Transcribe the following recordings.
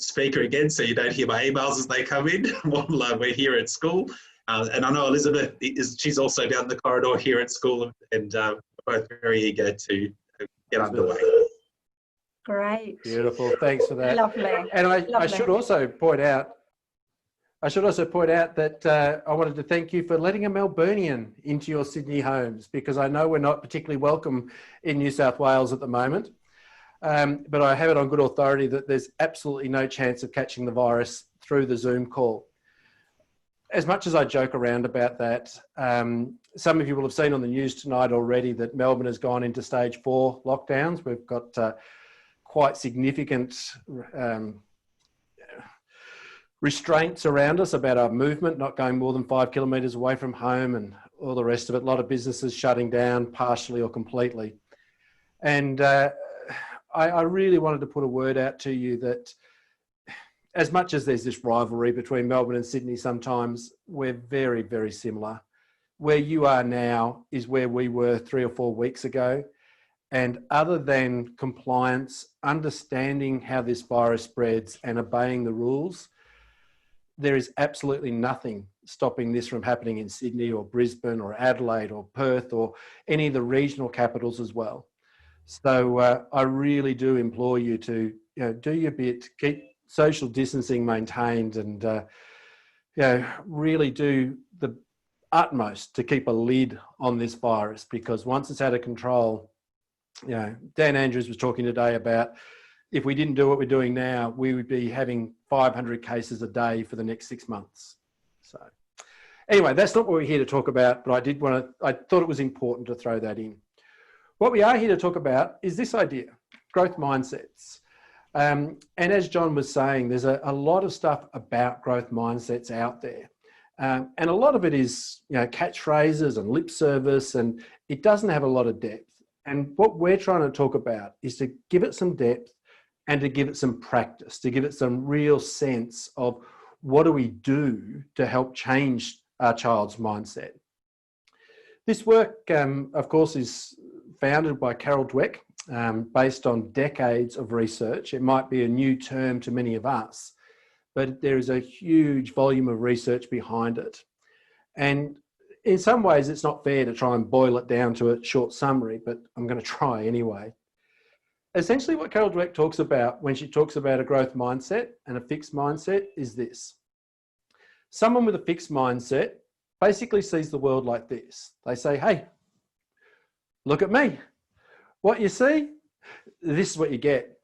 speaker again, so you don't hear my emails as they come in while we're here at school. And I know Elizabeth she's also down the corridor here at school, and both very eager to get underway. Great. Beautiful. Thanks for that. Lovely. And Lovely. I should also point out that I wanted to thank you for letting a Melburnian into your Sydney homes, because I know we're not particularly welcome in New South Wales at the moment. But I have it on good authority that there's absolutely no chance of catching the virus through the Zoom call. As much as I joke around about that, some of you will have seen on the news tonight already that Melbourne has gone into stage 4 lockdowns. We've got quite significant restraints around us about our movement, not going more than 5 kilometres away from home and all the rest of it. A lot of businesses shutting down partially or completely. And I really wanted to put a word out to you that as much as there's this rivalry between Melbourne and Sydney, sometimes we're very, very similar. Where you are now is where we were 3 or 4 weeks ago. And other than compliance, understanding how this virus spreads and obeying the rules, there is absolutely nothing stopping this from happening in Sydney or Brisbane or Adelaide or Perth or any of the regional capitals as well. So I really do implore you to do your bit, keep social distancing maintained, and really do the utmost to keep a lid on this virus, because once it's out of control, Dan Andrews was talking today about if we didn't do what we're doing now, we would be having 500 cases a day for the next 6 months. So anyway, that's not what we're here to talk about, but I thought it was important to throw that in. What we are here to talk about is this idea, growth mindsets. And as John was saying, there's a lot of stuff about growth mindsets out there. And a lot of it is, catchphrases and lip service, and it doesn't have a lot of depth. And what we're trying to talk about is to give it some depth and to give it some practice, to give it some real sense of what do we do to help change our child's mindset. This work, of course, is founded by Carol Dweck, based on decades of research. It might be a new term to many of us, but there is a huge volume of research behind it. And in some ways, it's not fair to try and boil it down to a short summary, but I'm going to try anyway. Essentially, what Carol Dweck talks about when she talks about a growth mindset and a fixed mindset is this. Someone with a fixed mindset basically sees the world like this. They say, hey, look at me. What you see, this is what you get.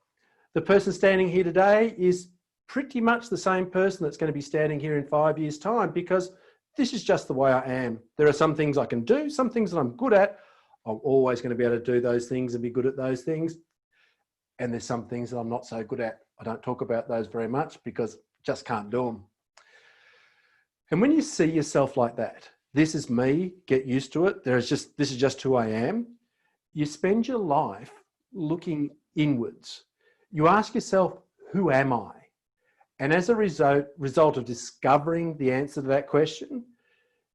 The person standing here today is pretty much the same person that's going to be standing here in 5 years' time, because this is just the way I am. There are some things I can do, some things that I'm good at. I'm always going to be able to do those things and be good at those things. And there's some things that I'm not so good at. I don't talk about those very much because just can't do them. And when you see yourself like that, this is me, get used to it. This is just who I am. You spend your life looking inwards. You ask yourself, who am I? And as a result of discovering the answer to that question,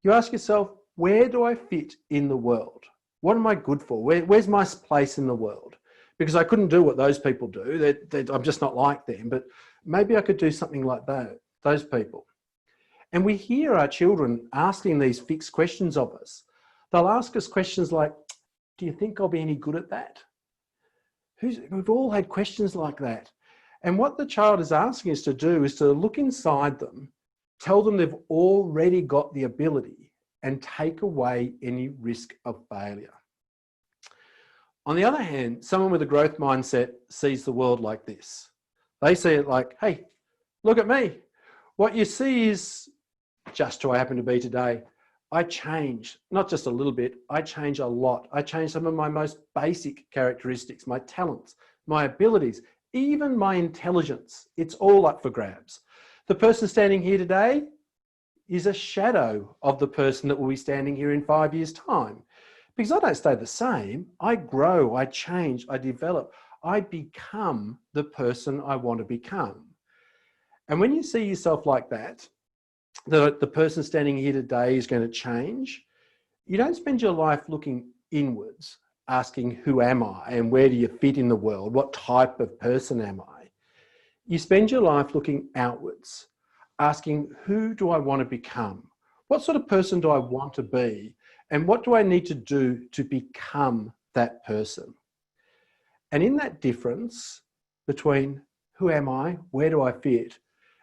you ask yourself, where do I fit in the world? What am I good for? Where's my place in the world? Because I couldn't do what those people do. I'm just not like them, but maybe I could do something like those people. And we hear our children asking these fixed questions of us. They'll ask us questions like, do you think I'll be any good at that? We've all had questions like that. And what the child is asking us to do is to look inside them, tell them they've already got the ability, and take away any risk of failure. On the other hand, someone with a growth mindset sees the world like this. They see it like, hey, look at me. What you see is just who I happen to be today. I change, not just a little bit, I change a lot. I change some of my most basic characteristics, my talents, my abilities, even my intelligence. It's all up for grabs. The person standing here today is a shadow of the person that will be standing here in 5 years' time. Because I don't stay the same. I grow, I change, I develop. I become the person I want to become. And when you see yourself like that, the person standing here today is going to change, you don't spend your life looking inwards, asking who am I and where do you fit in the world? What type of person am I? You spend your life looking outwards, asking, who do I want to become? What sort of person do I want to be? And what do I need to do to become that person? And in that difference between who am I, where do I fit,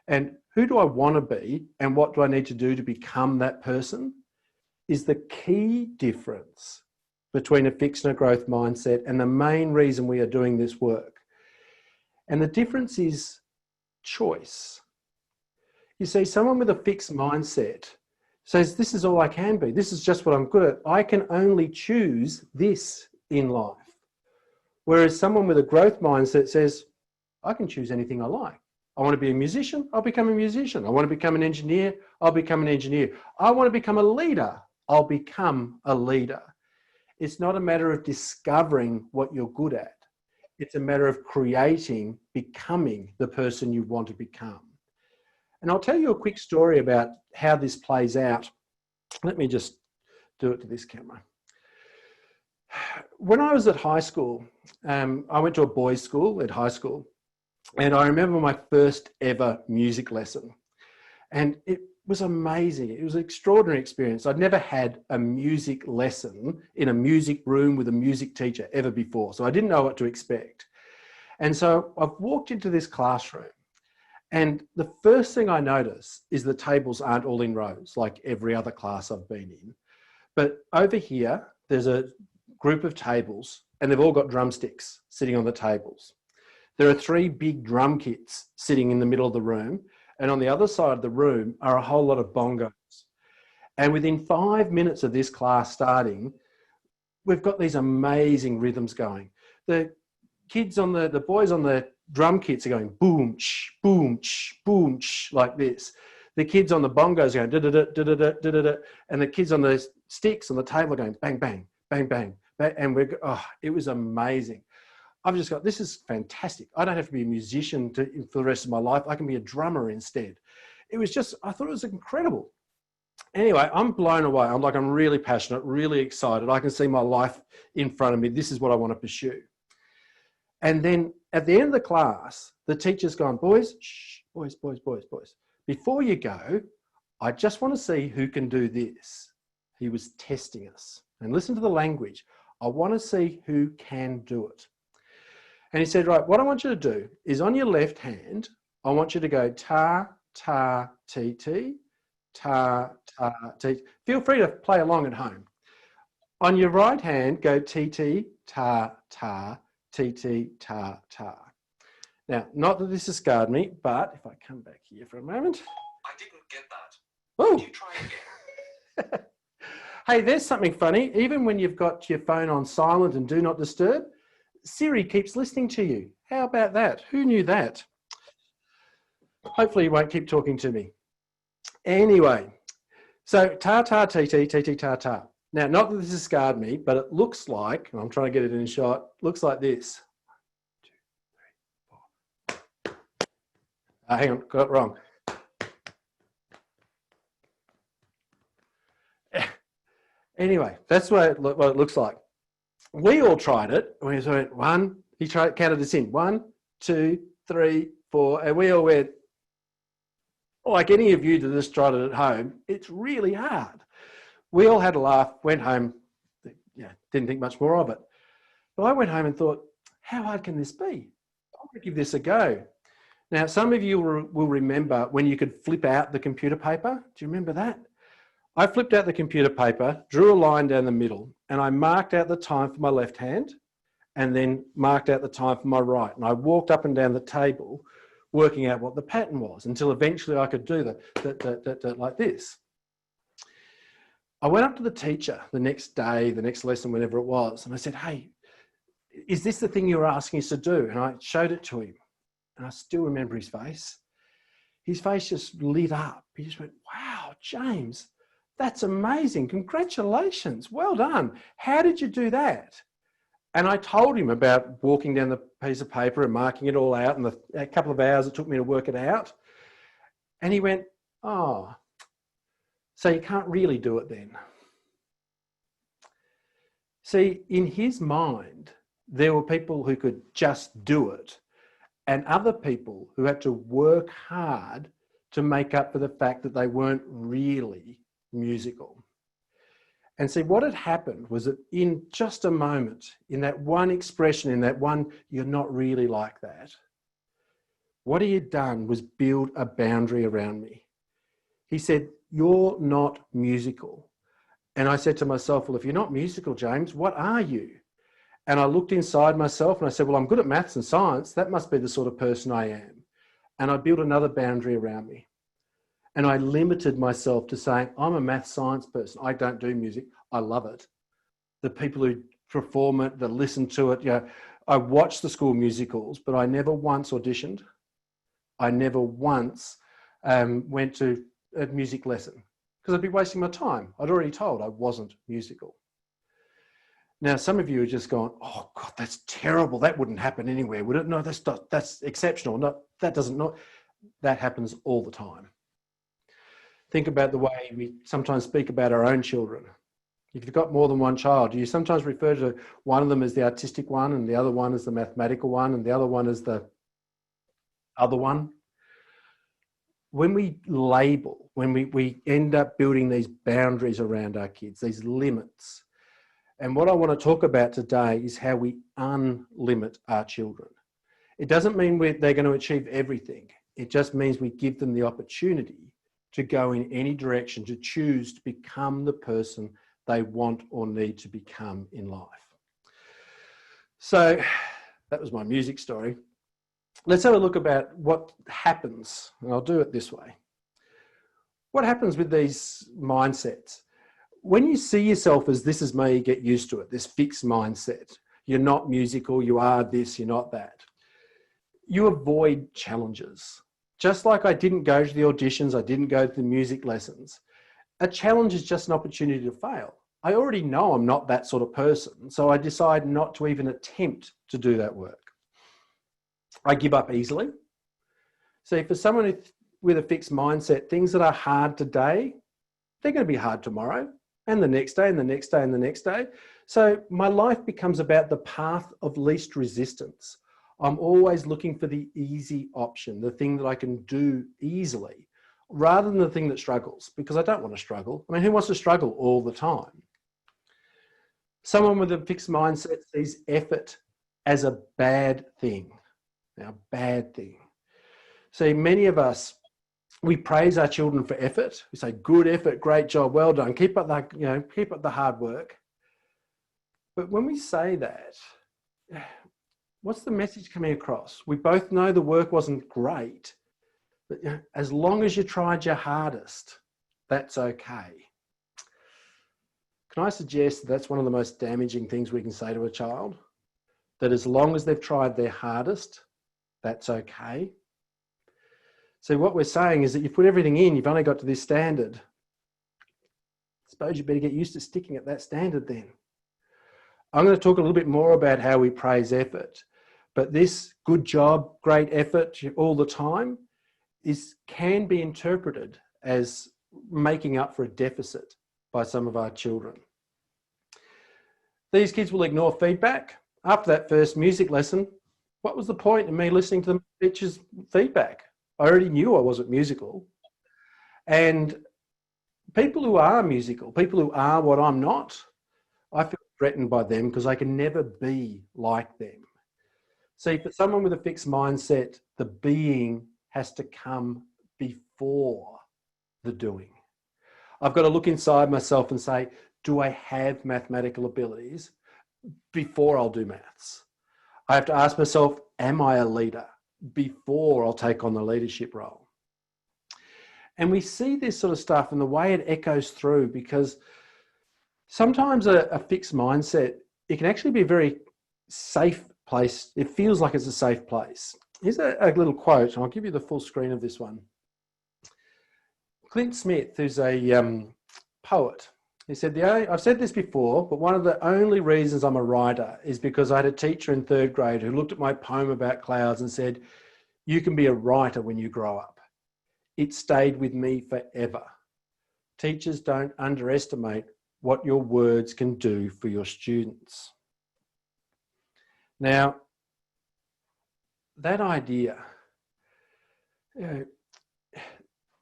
and who do I want to be, and what do I need to do to become that person, is the key difference between a fixed and a growth mindset, and the main reason we are doing this work. And the difference is choice. You see, someone with a fixed mindset says, this is all I can be. This is just what I'm good at. I can only choose this in life. Whereas someone with a growth mindset says, I can choose anything I like. I want to be a musician, I'll become a musician. I want to become an engineer, I'll become an engineer. I want to become a leader, I'll become a leader. It's not a matter of discovering what you're good at. It's a matter of creating, becoming the person you want to become. And I'll tell you a quick story about how this plays out. Let me just do it to this camera. When I was at high school, I went to a boys' school at high school, and I remember my first ever music lesson. And it was amazing. It was an extraordinary experience. I'd never had a music lesson in a music room with a music teacher ever before, so I didn't know what to expect. And so I've walked into this classroom, and the first thing I notice is the tables aren't all in rows like every other class I've been in. But over here, there's a group of tables, and they've all got drumsticks sitting on the tables. There are 3 big drum kits sitting in the middle of the room, and on the other side of the room are a whole lot of bongos. And within 5 minutes of this class starting, we've got these amazing rhythms going. The boys on the drum kits are going boom, sh, boom, sh, boom, sh, like this. The kids on the bongos are going da-da-da, da-da-da, da-da-da, and the kids on the sticks on the table are going bang, bang, bang, bang. And it was amazing. I've just got, this is fantastic. I don't have to be a musician for the rest of my life. I can be a drummer instead. It was just, I thought it was incredible. Anyway, I'm blown away. I'm really passionate, really excited. I can see my life in front of me. This is what I want to pursue. And then at the end of the class, the teacher's gone, boys, shh, boys. Before you go, I just want to see who can do this. He was testing us. And listen to the language. I want to see who can do it. And he said, right, what I want you to do is on your left hand, I want you to go ta, ta, ti, ti, ta, ta, ti. Feel free to play along at home. On your right hand, go ti, ti, ta, ta, ti, ti, ta, ta. Now, not that this has scarred me, but if I come back here for a moment. I didn't get that. Oh. Can you try again? Hey, there's something funny. Even when you've got your phone on silent and do not disturb, Siri keeps listening to you. How about that? Who knew that? Hopefully you won't keep talking to me. Anyway, so ta ta ti ti ti ti ta ta. Now, not that this has scarred me, but it looks like, and I'm trying to get it in a shot, looks like this. 1, 2, 3, 4. Hang on, got it wrong. Anyway, that's what it looks like. We all tried it. We went 1, he counted us in. 1, 2, 3, 4, and we all went, like any of you that just tried it at home, it's really hard. We all had a laugh, went home, didn't think much more of it. But I went home and thought, how hard can this be? I'm going to give this a go. Now, some of you will remember when you could flip out the computer paper. Do you remember that? I flipped out the computer paper, drew a line down the middle, and I marked out the time for my left hand and then marked out the time for my right. And I walked up and down the table working out what the pattern was until eventually I could do that like this. I went up to the teacher the next day, the next lesson, whenever it was, and I said, hey, is this the thing you were asking us to do? And I showed it to him, and I still remember his face. His face just lit up. He just went, wow, James, that's amazing. Congratulations. Well done. How did you do that? And I told him about walking down the piece of paper and marking it all out and a couple of hours it took me to work it out. And he went, oh, so you can't really do it then. See, in his mind, there were people who could just do it. and other people who had to work hard to make up for the fact that they weren't really musical. And see, what had happened was that in just a moment, in that one expression, in that one, you're not really like that, what he had done was build a boundary around me. He said, you're not musical. And I said to myself, well, if you're not musical, James, what are you? And I looked inside myself and I said, well, I'm good at maths and science. That must be the sort of person I am. And I built another boundary around me. And I limited myself to saying, I'm a math science person. I don't do music. I love it. The people who perform it, that listen to it, you know, I watched the school musicals, but I never once auditioned. I never once went to a music lesson because I'd be wasting my time. I'd already told I wasn't musical. Now, some of you are just going, oh God, that's terrible. That wouldn't happen anywhere, would it? No, that's exceptional. No, that happens all the time. Think about the way we sometimes speak about our own children. If you've got more than one child, do you sometimes refer to one of them as the artistic one and the other one as the mathematical one and the other one as the other one? When we label, when we end up building these boundaries around our kids, these limits. And what I want to talk about today is how we unlimit our children. It doesn't mean they're going to achieve everything. It just means we give them the opportunity to go in any direction, to choose to become the person they want or need to become in life. So that was my music story. Let's have a look about what happens, and I'll do it this way. What happens with these mindsets? When you see yourself as this is me, get used to it, this fixed mindset, you're not musical, you are this, you're not that. You avoid challenges. Just like I didn't go to the auditions, I didn't go to the music lessons. A challenge is just an opportunity to fail. I already know I'm not that sort of person, so I decide not to even attempt to do that work. I give up easily. See, for someone with a fixed mindset, things that are hard today, they're going to be hard tomorrow, and the next day, and the next day, and the next day. So my life becomes about the path of least resistance. I'm always looking for the easy option, the thing that I can do easily, rather than the thing that struggles, because I don't want to struggle. I mean, who wants to struggle all the time? Someone with a fixed mindset sees effort as a bad thing. Now, bad thing. See, many of us, we praise our children for effort. We say, good effort, great job, well done. Keep up the hard work. But when we say that, what's the message coming across? We both know the work wasn't great, but as long as you tried your hardest, that's okay. Can I suggest that's one of the most damaging things we can say to a child? That as long as they've tried their hardest, that's okay. So what we're saying is that you've put everything in, you've only got to this standard. I suppose you better get used to sticking at that standard then. I'm going to talk a little bit more about how we praise effort, but this good job, great effort all the time can be interpreted as making up for a deficit by some of our children. These kids will ignore feedback. After that first music lesson, what was the point in me listening to the teacher's feedback? I already knew I wasn't musical. And people who are musical, people who are what I'm not, I feel threatened by them because I can never be like them. See, for someone with a fixed mindset, the being has to come before the doing. I've got to look inside myself and say, do I have mathematical abilities before I'll do maths? I have to ask myself, am I a leader before I'll take on the leadership role? And we see this sort of stuff and the way it echoes through, because sometimes a fixed mindset, it can actually be a very safe place. It feels like it's a safe place. Here's a little quote, and I'll give you the full screen of this one. Clint Smith, who's a poet, he said, I've said this before, but one of the only reasons I'm a writer is because I had a teacher in third grade who looked at my poem about clouds and said, you can be a writer when you grow up. It stayed with me forever. Teachers don't underestimate what your words can do for your students. Now, that idea, you know,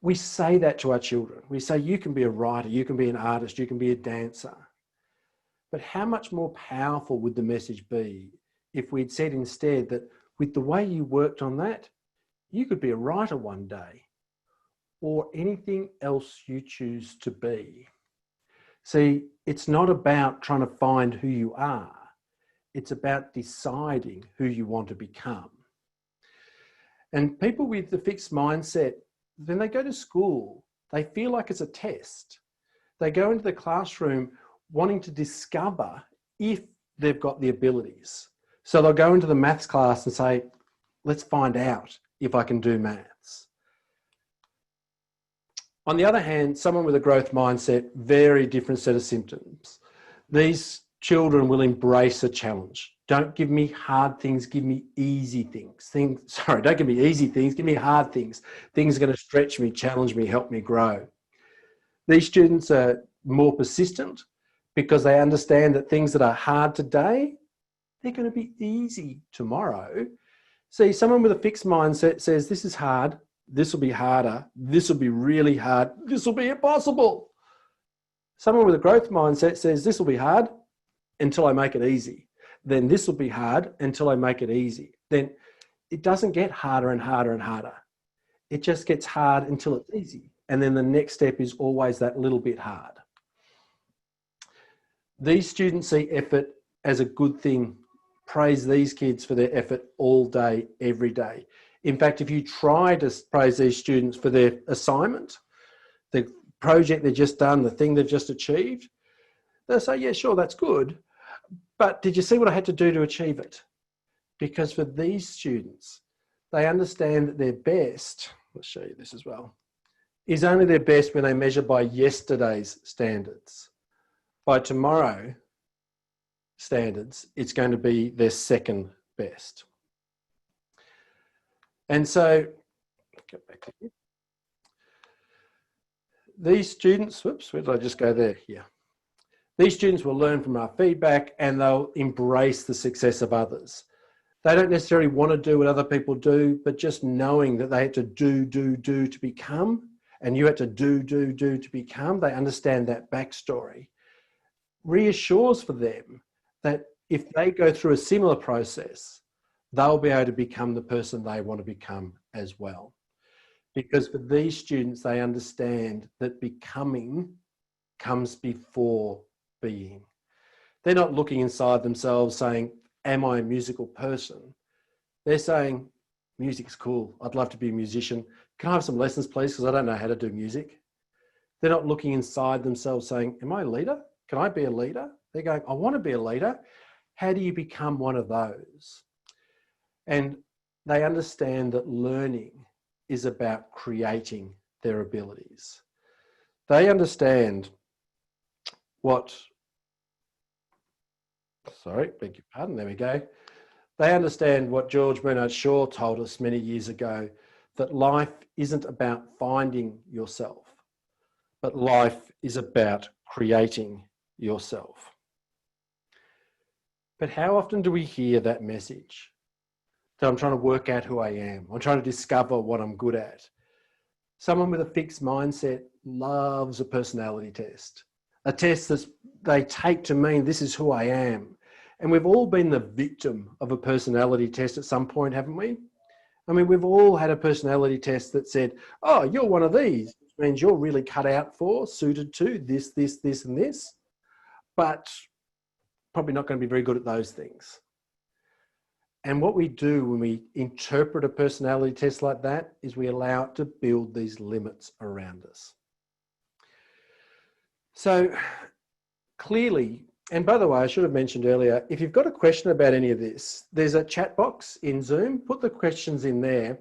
we say that to our children. We say, you can be a writer, you can be an artist, you can be a dancer. But how much more powerful would the message be if we'd said instead that with the way you worked on that, you could be a writer one day, or anything else you choose to be. See, it's not about trying to find who you are. It's about deciding who you want to become. And people with the fixed mindset, when they go to school, they feel like it's a test. They go into the classroom wanting to discover if they've got the abilities. So they'll go into the maths class and say, let's find out if I can do maths. On the other hand, someone with a growth mindset, very different set of symptoms. These children will embrace a challenge. Don't give me hard things, give me easy things. Don't give me easy things, give me hard things. Things are going to stretch me, challenge me, help me grow. These students are more persistent because they understand that things that are hard today, they're going to be easy tomorrow. See, someone with a fixed mindset says, this is hard, this will be harder, this will be really hard, this will be impossible. Someone with a growth mindset says, this will be hard until I make it easy. Then this will be hard until I make it easy. Then it doesn't get harder and harder and harder. It just gets hard until it's easy. And then the next step is always that little bit hard. These students see effort as a good thing. Praise these kids for their effort all day, every day. In fact, if you try to praise these students for their assignment, the project they've just done, the thing they've just achieved, they'll say, yeah, sure, that's good. But did you see what I had to do to achieve it? Because for these students, they understand that their best, let's show you this as well, is only their best when they measure by yesterday's standards. By tomorrow standards, it's going to be their second best. And so, get back to here. These students, whoops, where did I just go there? Yeah. These students will learn from our feedback and they'll embrace the success of others. They don't necessarily want to do what other people do, but just knowing that they had to do to become, and you had to do to become, they understand that backstory. Reassures for them that if they go through a similar process, they'll be able to become the person they want to become as well. Because for these students, they understand that becoming comes before being. They're not looking inside themselves saying, am I a musical person? They're saying, music's cool. I'd love to be a musician. Can I have some lessons, please? Because I don't know how to do music. They're not looking inside themselves saying, am I a leader? Can I be a leader? They're going, I want to be a leader. How do you become one of those? And they understand that learning is about creating their abilities. They understand what, sorry, beg your pardon, there we go. They understand what George Bernard Shaw told us many years ago, that life isn't about finding yourself, but life is about creating yourself. But how often do we hear that message? That I'm trying to work out who I am. I'm trying to discover what I'm good at. Someone with a fixed mindset loves a personality test. A test that they take to mean this is who I am. And we've all been the victim of a personality test at some point, haven't we? I mean, we've all had a personality test that said, oh, you're one of these, which means you're really cut out for, suited to this, and this, but probably not going to be very good at those things. And what we do when we interpret a personality test like that is we allow it to build these limits around us. So clearly, and by the way, I should have mentioned earlier, if you've got a question about any of this, there's a chat box in Zoom. Put the questions in there.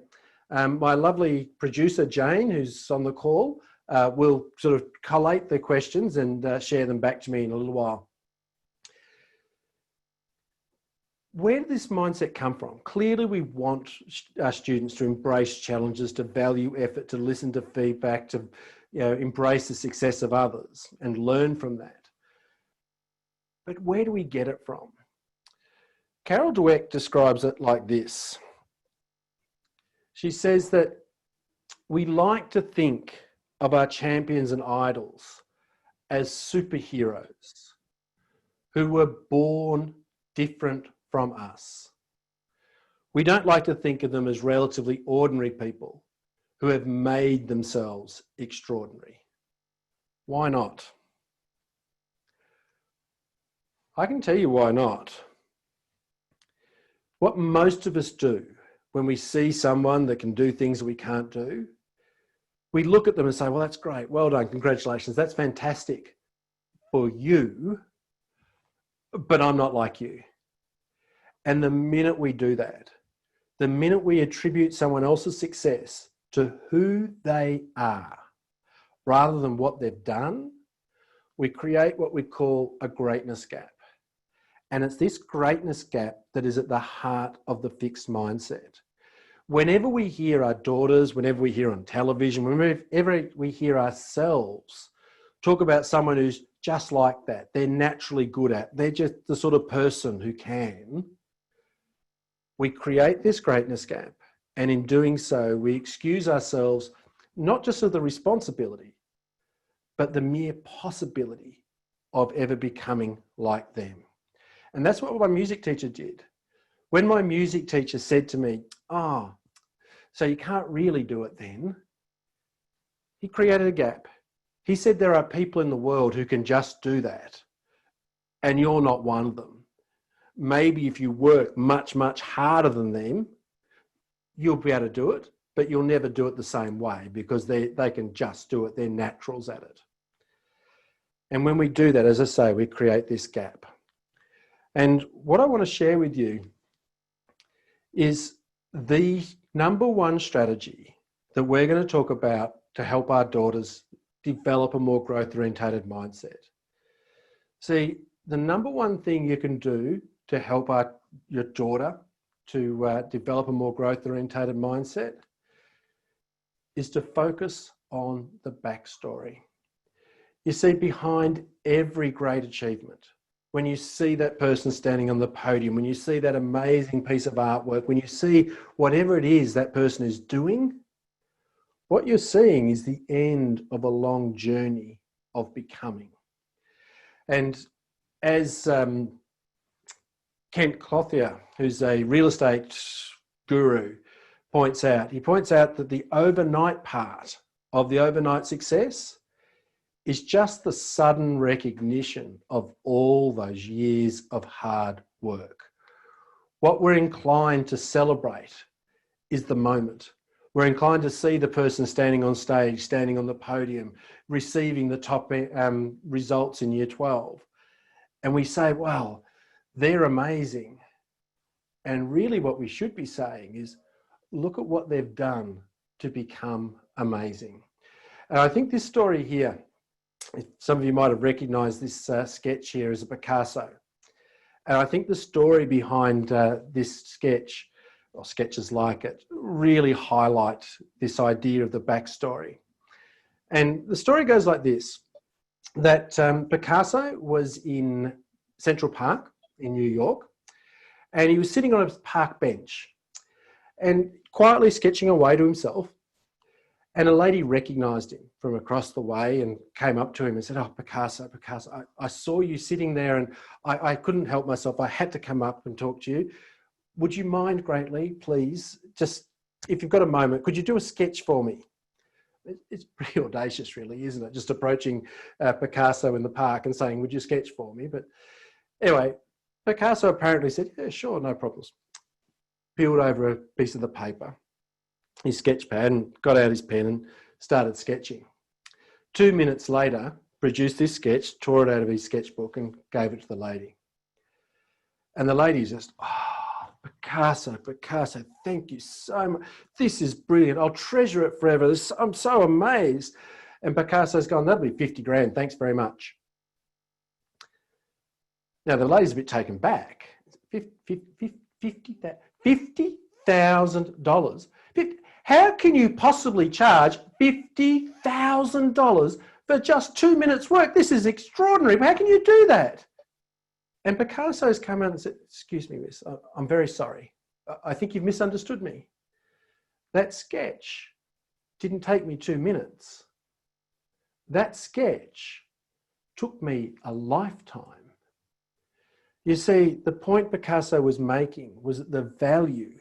My lovely producer, Jane, who's on the call, will sort of collate the questions and share them back to me in a little while. Where did this mindset come from? Clearly, we want our students to embrace challenges, to value effort, to listen to feedback, to embrace the success of others and learn from that. But where do we get it from? Carol Dweck describes it like this. She says that we like to think of our champions and idols as superheroes who were born different from us. We don't like to think of them as relatively ordinary people who have made themselves extraordinary. Why not? I can tell you why not. What most of us do when we see someone that can do things that we can't do, we look at them and say, well, that's great. Well done. Congratulations. That's fantastic for you, but I'm not like you. And the minute we do that, the minute we attribute someone else's success to who they are, rather than what they've done, we create what we call a greatness gap. And it's this greatness gap that is at the heart of the fixed mindset. Whenever we hear our daughters, whenever we hear on television, whenever we hear ourselves talk about someone who's just like that, they're naturally good at, they're just the sort of person who can, we create this greatness gap. And in doing so, we excuse ourselves not just of the responsibility, but the mere possibility of ever becoming like them. And that's what my music teacher did. When my music teacher said to me, oh, so you can't really do it then, he created a gap. He said there are people in the world who can just do that, and you're not one of them. Maybe if you work much, much harder than them, you'll be able to do it, but you'll never do it the same way because they can just do it. They're naturals at it. And when we do that, as I say, we create this gap. And what I want to share with you is the number one strategy that we're going to talk about to help our daughters develop a more growth-orientated mindset. See, the number one thing you can do to help your daughter to develop a more growth-orientated mindset is to focus on the backstory. You see, behind every great achievement, when you see that person standing on the podium, when you see that amazing piece of artwork, when you see whatever it is that person is doing, what you're seeing is the end of a long journey of becoming. And as Kent Clothier, who's a real estate guru, points out, he points out that the overnight part of the overnight success is just the sudden recognition of all those years of hard work. What we're inclined to celebrate is the moment. We're inclined to see the person standing on stage, standing on the podium, receiving the top results in year 12. And we say, wow, they're amazing. And really what we should be saying is, look at what they've done to become amazing. And I think this story here, some of you might have recognized this sketch here as a Picasso. And I think the story behind this sketch, or sketches like it, really highlight this idea of the backstory. And the story goes like this, that Picasso was in Central Park in New York, and he was sitting on a park bench and quietly sketching away to himself. And a lady recognized him from across the way and came up to him and said, oh, Picasso, I saw you sitting there and I couldn't help myself. I had to come up and talk to you. Would you mind greatly, please, just if you've got a moment, could you do a sketch for me? It's pretty audacious, really, isn't it? Just approaching Picasso in the park and saying, would you sketch for me? But anyway, Picasso apparently said, yeah, sure, no problems. Peeled over a piece of the paper, his sketch pad, and got out his pen and started sketching. 2 minutes later, produced this sketch, tore it out of his sketchbook and gave it to the lady. And the lady just, oh, Picasso, thank you so much. This is brilliant. I'll treasure it forever. I'm so amazed. And Picasso's gone, that'll be 50 grand. Thanks very much. Now, the lady's a bit taken back. $50,000. How can you possibly charge $50,000 for just 2 minutes work? This is extraordinary. How can you do that? And Picasso's come out and said, excuse me, miss, I'm very sorry. I think you've misunderstood me. That sketch didn't take me 2 minutes. That sketch took me a lifetime. You see, the point Picasso was making was that the value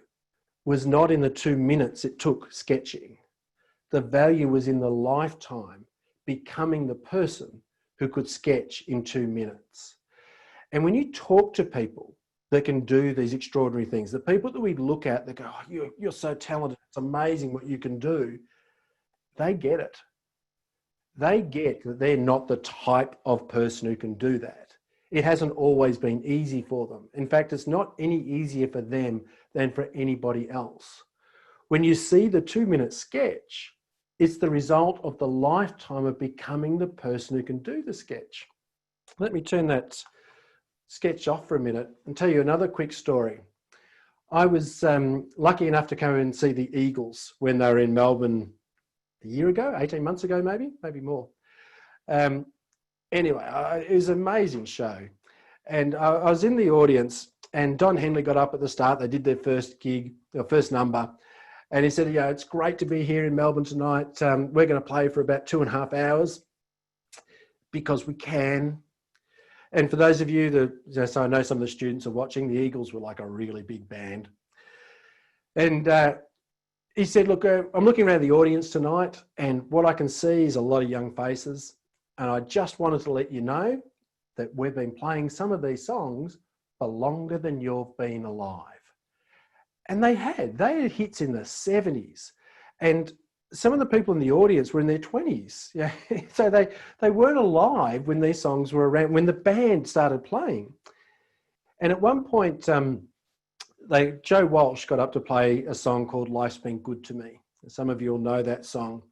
was not in the 2 minutes it took sketching. The value was in the lifetime becoming the person who could sketch in 2 minutes. And when you talk to people that can do these extraordinary things, the people that we look at, they go, oh, you're so talented, it's amazing what you can do. They get it. They get that they're not the type of person who can do that. It hasn't always been easy for them. In fact, it's not any easier for them than for anybody else. When you see the 2 minute sketch, it's the result of the lifetime of becoming the person who can do the sketch. Let me turn that sketch off for a minute and tell you another quick story. I was lucky enough to come and see the Eagles when they were in Melbourne a year ago, 18 months ago, maybe more. Anyway, it was an amazing show. And I was in the audience and Don Henley got up at the start. They did their first gig, their first number. And he said, it's great to be here in Melbourne tonight. We're going to play for about 2.5 hours because we can. And for those of you that, so I know some of the students are watching, the Eagles were like a really big band. And he said, look, I'm looking around the audience tonight and what I can see is a lot of young faces. And I just wanted to let you know that we've been playing some of these songs for longer than you've been alive. And they had hits in the 70s. And some of the people in the audience were in their 20s. Yeah. So they weren't alive when these songs were around, when the band started playing. And at one point, Joe Walsh got up to play a song called Life's Been Good to Me. Some of you will know that song,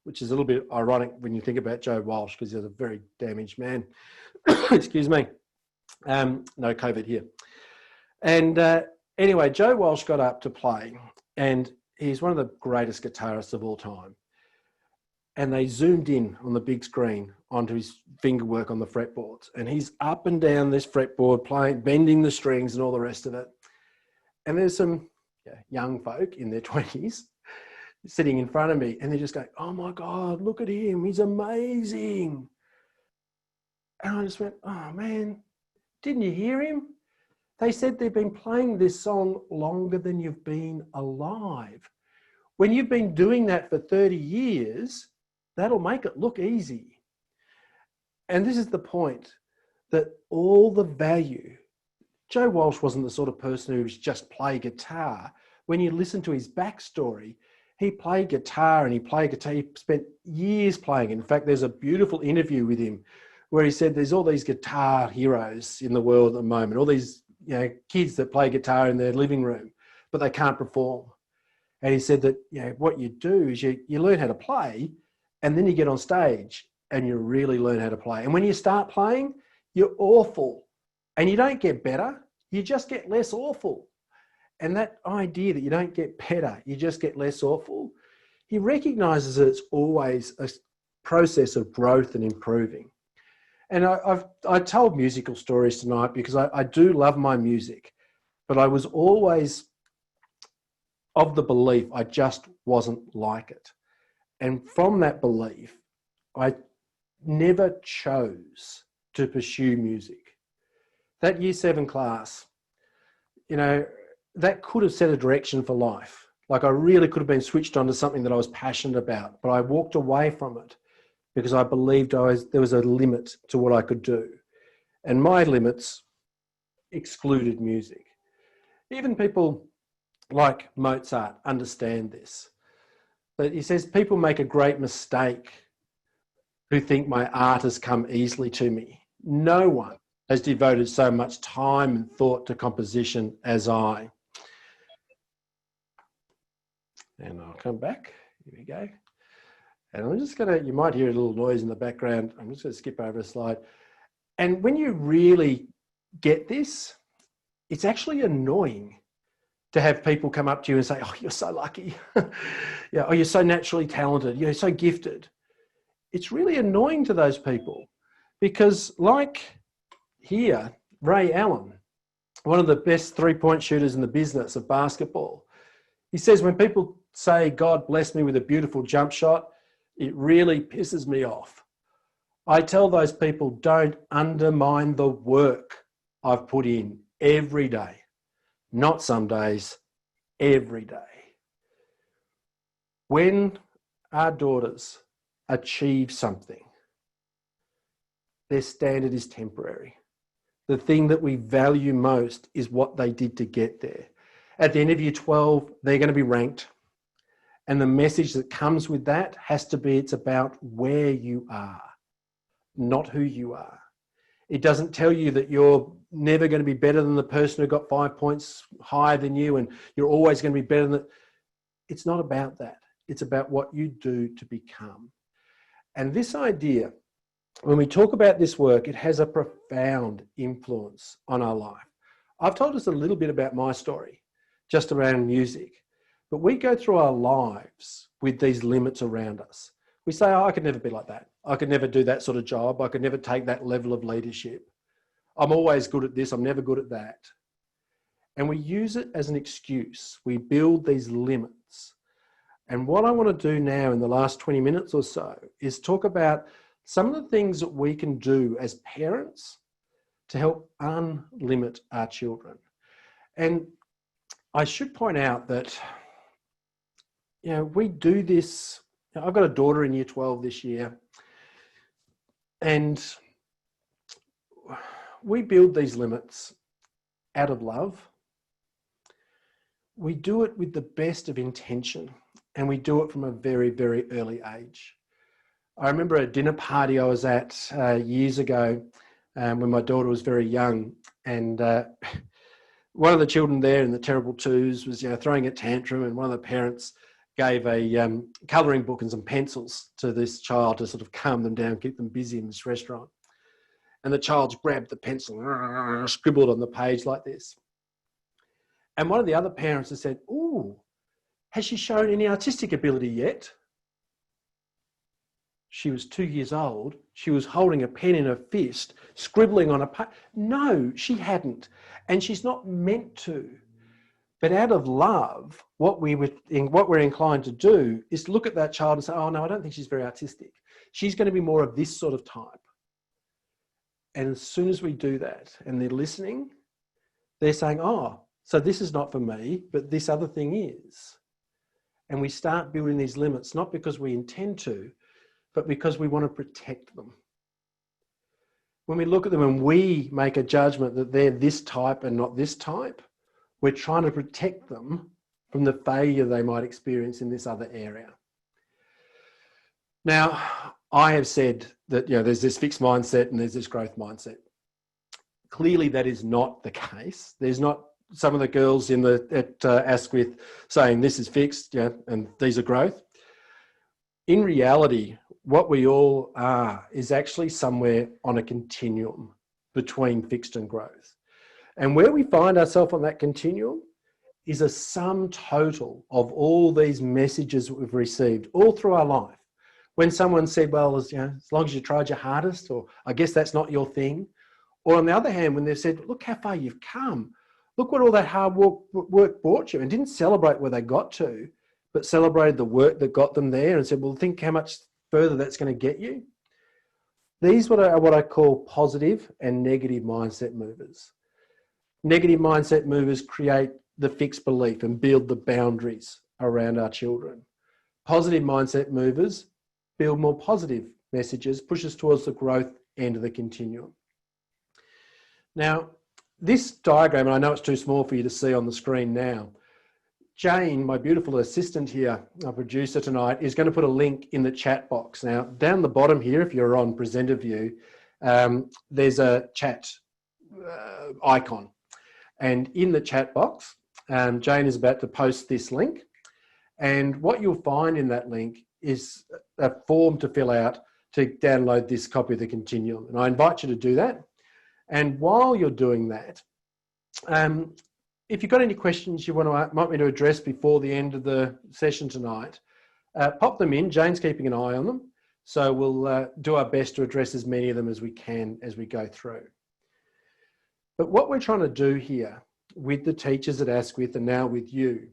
which is a little bit ironic when you think about Joe Walsh because he's a very damaged man. Excuse me. No COVID here. And anyway, Joe Walsh got up to play and he's one of the greatest guitarists of all time. And they zoomed in on the big screen onto his fingerwork on the fretboards. And he's up and down this fretboard playing, bending the strings and all the rest of it. And there's some young folk in their 20s sitting in front of me and they're just going, oh my God, look at him. He's amazing. And I just went, oh man, didn't you hear him? They said they've been playing this song longer than you've been alive. When you've been doing that for 30 years, that'll make it look easy. And this is the point, that all the value, Joe Walsh wasn't the sort of person who was just play guitar. When you listen to his backstory, he played guitar and he spent years playing. In fact, there's a beautiful interview with him where he said there's all these guitar heroes in the world at the moment, all these kids that play guitar in their living room, but they can't perform. And he said that what you do is you learn how to play and then you get on stage and you really learn how to play. And when you start playing, you're awful and you don't get better, you just get less awful. And that idea that you don't get better, you just get less awful, he recognizes that it's always a process of growth and improving. And I told musical stories tonight because I do love my music, but I was always of the belief I just wasn't like it. And from that belief, I never chose to pursue music. That year 7 class, that could have set a direction for life. Like I really could have been switched on to something that I was passionate about, but I walked away from it because I believed there was a limit to what I could do. And my limits excluded music. Even people like Mozart understand this. But he says, people make a great mistake who think my art has come easily to me. No one has devoted so much time and thought to composition as I. And I'll come back. Here we go. And I'm just going to, you might hear a little noise in the background. I'm just going to skip over a slide. And when you really get this, it's actually annoying to have people come up to you and say, oh, you're so lucky. Oh, you're so naturally talented. You're so gifted. It's really annoying to those people because like here, Ray Allen, one of the best 3-point shooters in the business of basketball, he says when people say God bless me with a beautiful jump shot, it really pisses me off. I tell those people, don't undermine the work I've put in every day. Not some days, every day. When our daughters achieve something, their standard is temporary. The thing that we value most is what they did to get there. At the end of year 12, they're going to be ranked. And the message that comes with that has to be, it's about where you are, not who you are. It doesn't tell you that you're never going to be better than the person who got 5 points higher than you and you're always going to be better than that. It's not about that. It's about what you do to become. And this idea, when we talk about this work, it has a profound influence on our life. I've told us a little bit about my story, just around music, but we go through our lives with these limits around us. We say, oh, I could never be like that. I could never do that sort of job. I could never take that level of leadership. I'm always good at this. I'm never good at that. And we use it as an excuse. We build these limits. And what I want to do now in the last 20 minutes or so is talk about some of the things that we can do as parents to help unlimit our children. And I should point out that, we do this. I've got a daughter in year 12 this year, and we build these limits out of love. We do it with the best of intention, and we do it from a very, very early age. I remember a dinner party I was at years ago when my daughter was very young, and one of the children there in the terrible twos was throwing a tantrum, and one of the parents gave a colouring book and some pencils to this child to sort of calm them down, keep them busy in this restaurant. And the child grabbed the pencil, scribbled on the page like this. And one of the other parents has said, "Ooh, has she shown any artistic ability yet?" She was 2 years old. She was holding a pen in her fist, scribbling on a page. No, she hadn't. And she's not meant to. But out of love, what we're inclined to do is look at that child and say, oh, no, I don't think she's very artistic. She's going to be more of this sort of type. And as soon as we do that and they're listening, they're saying, oh, so this is not for me, but this other thing is. And we start building these limits, not because we intend to, but because we want to protect them. When we look at them and we make a judgment that they're this type and not this type, we're trying to protect them from the failure they might experience in this other area. Now, I have said that there's this fixed mindset and there's this growth mindset. Clearly, that is not the case. There's not some of the girls at Asquith saying this is fixed, and these are growth. In reality, what we all are is actually somewhere on a continuum between fixed and growth. And where we find ourselves on that continuum is a sum total of all these messages that we've received all through our life. When someone said, well, as long as you tried your hardest, or I guess that's not your thing. Or on the other hand, when they've said, look how far you've come. Look what all that hard work brought you, and didn't celebrate where they got to, but celebrated the work that got them there and said, well, think how much further that's going to get you. These are what I call positive and negative mindset movers. Negative mindset movers create the fixed belief and build the boundaries around our children. Positive mindset movers build more positive messages, push us towards the growth end of the continuum. Now, this diagram, and I know it's too small for you to see on the screen now, Jane, my beautiful assistant here, our producer tonight, is going to put a link in the chat box. Now, down the bottom here, if you're on presenter view, there's a chat icon. And in the chat box, Jane is about to post this link. And what you'll find in that link is a form to fill out to download this copy of the continuum. And I invite you to do that. And while you're doing that, if you've got any questions you want me to address before the end of the session tonight, pop them in. Jane's keeping an eye on them. So we'll do our best to address as many of them as we can as we go through. But what we're trying to do here with the teachers at Asquith and now with you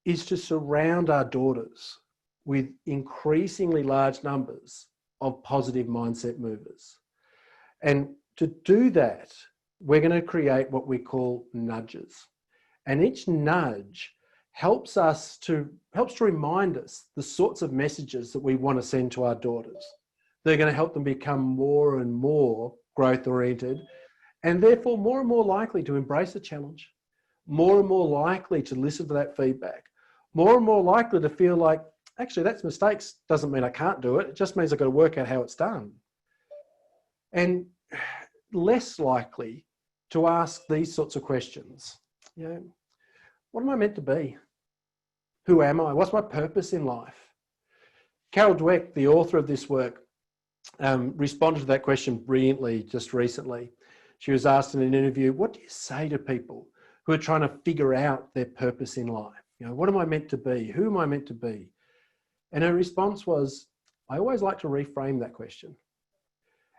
is to surround our daughters with increasingly large numbers of positive mindset movers. And to do that, we're going to create what we call nudges. And each nudge helps to remind us the sorts of messages that we want to send to our daughters. They're going to help them become more and more growth oriented, and therefore more and more likely to embrace a challenge, more and more likely to listen to that feedback, more and more likely to feel like, actually, that's mistakes doesn't mean I can't do it. It just means I've got to work out how it's done. And less likely to ask these sorts of questions. You know, what am I meant to be? Who am I? What's my purpose in life? Carol Dweck, the author of this work, responded to that question brilliantly just recently. She was asked in an interview, what do you say to people who are trying to figure out their purpose in life? You know, what am I meant to be? Who am I meant to be? And her response was, I always like to reframe that question.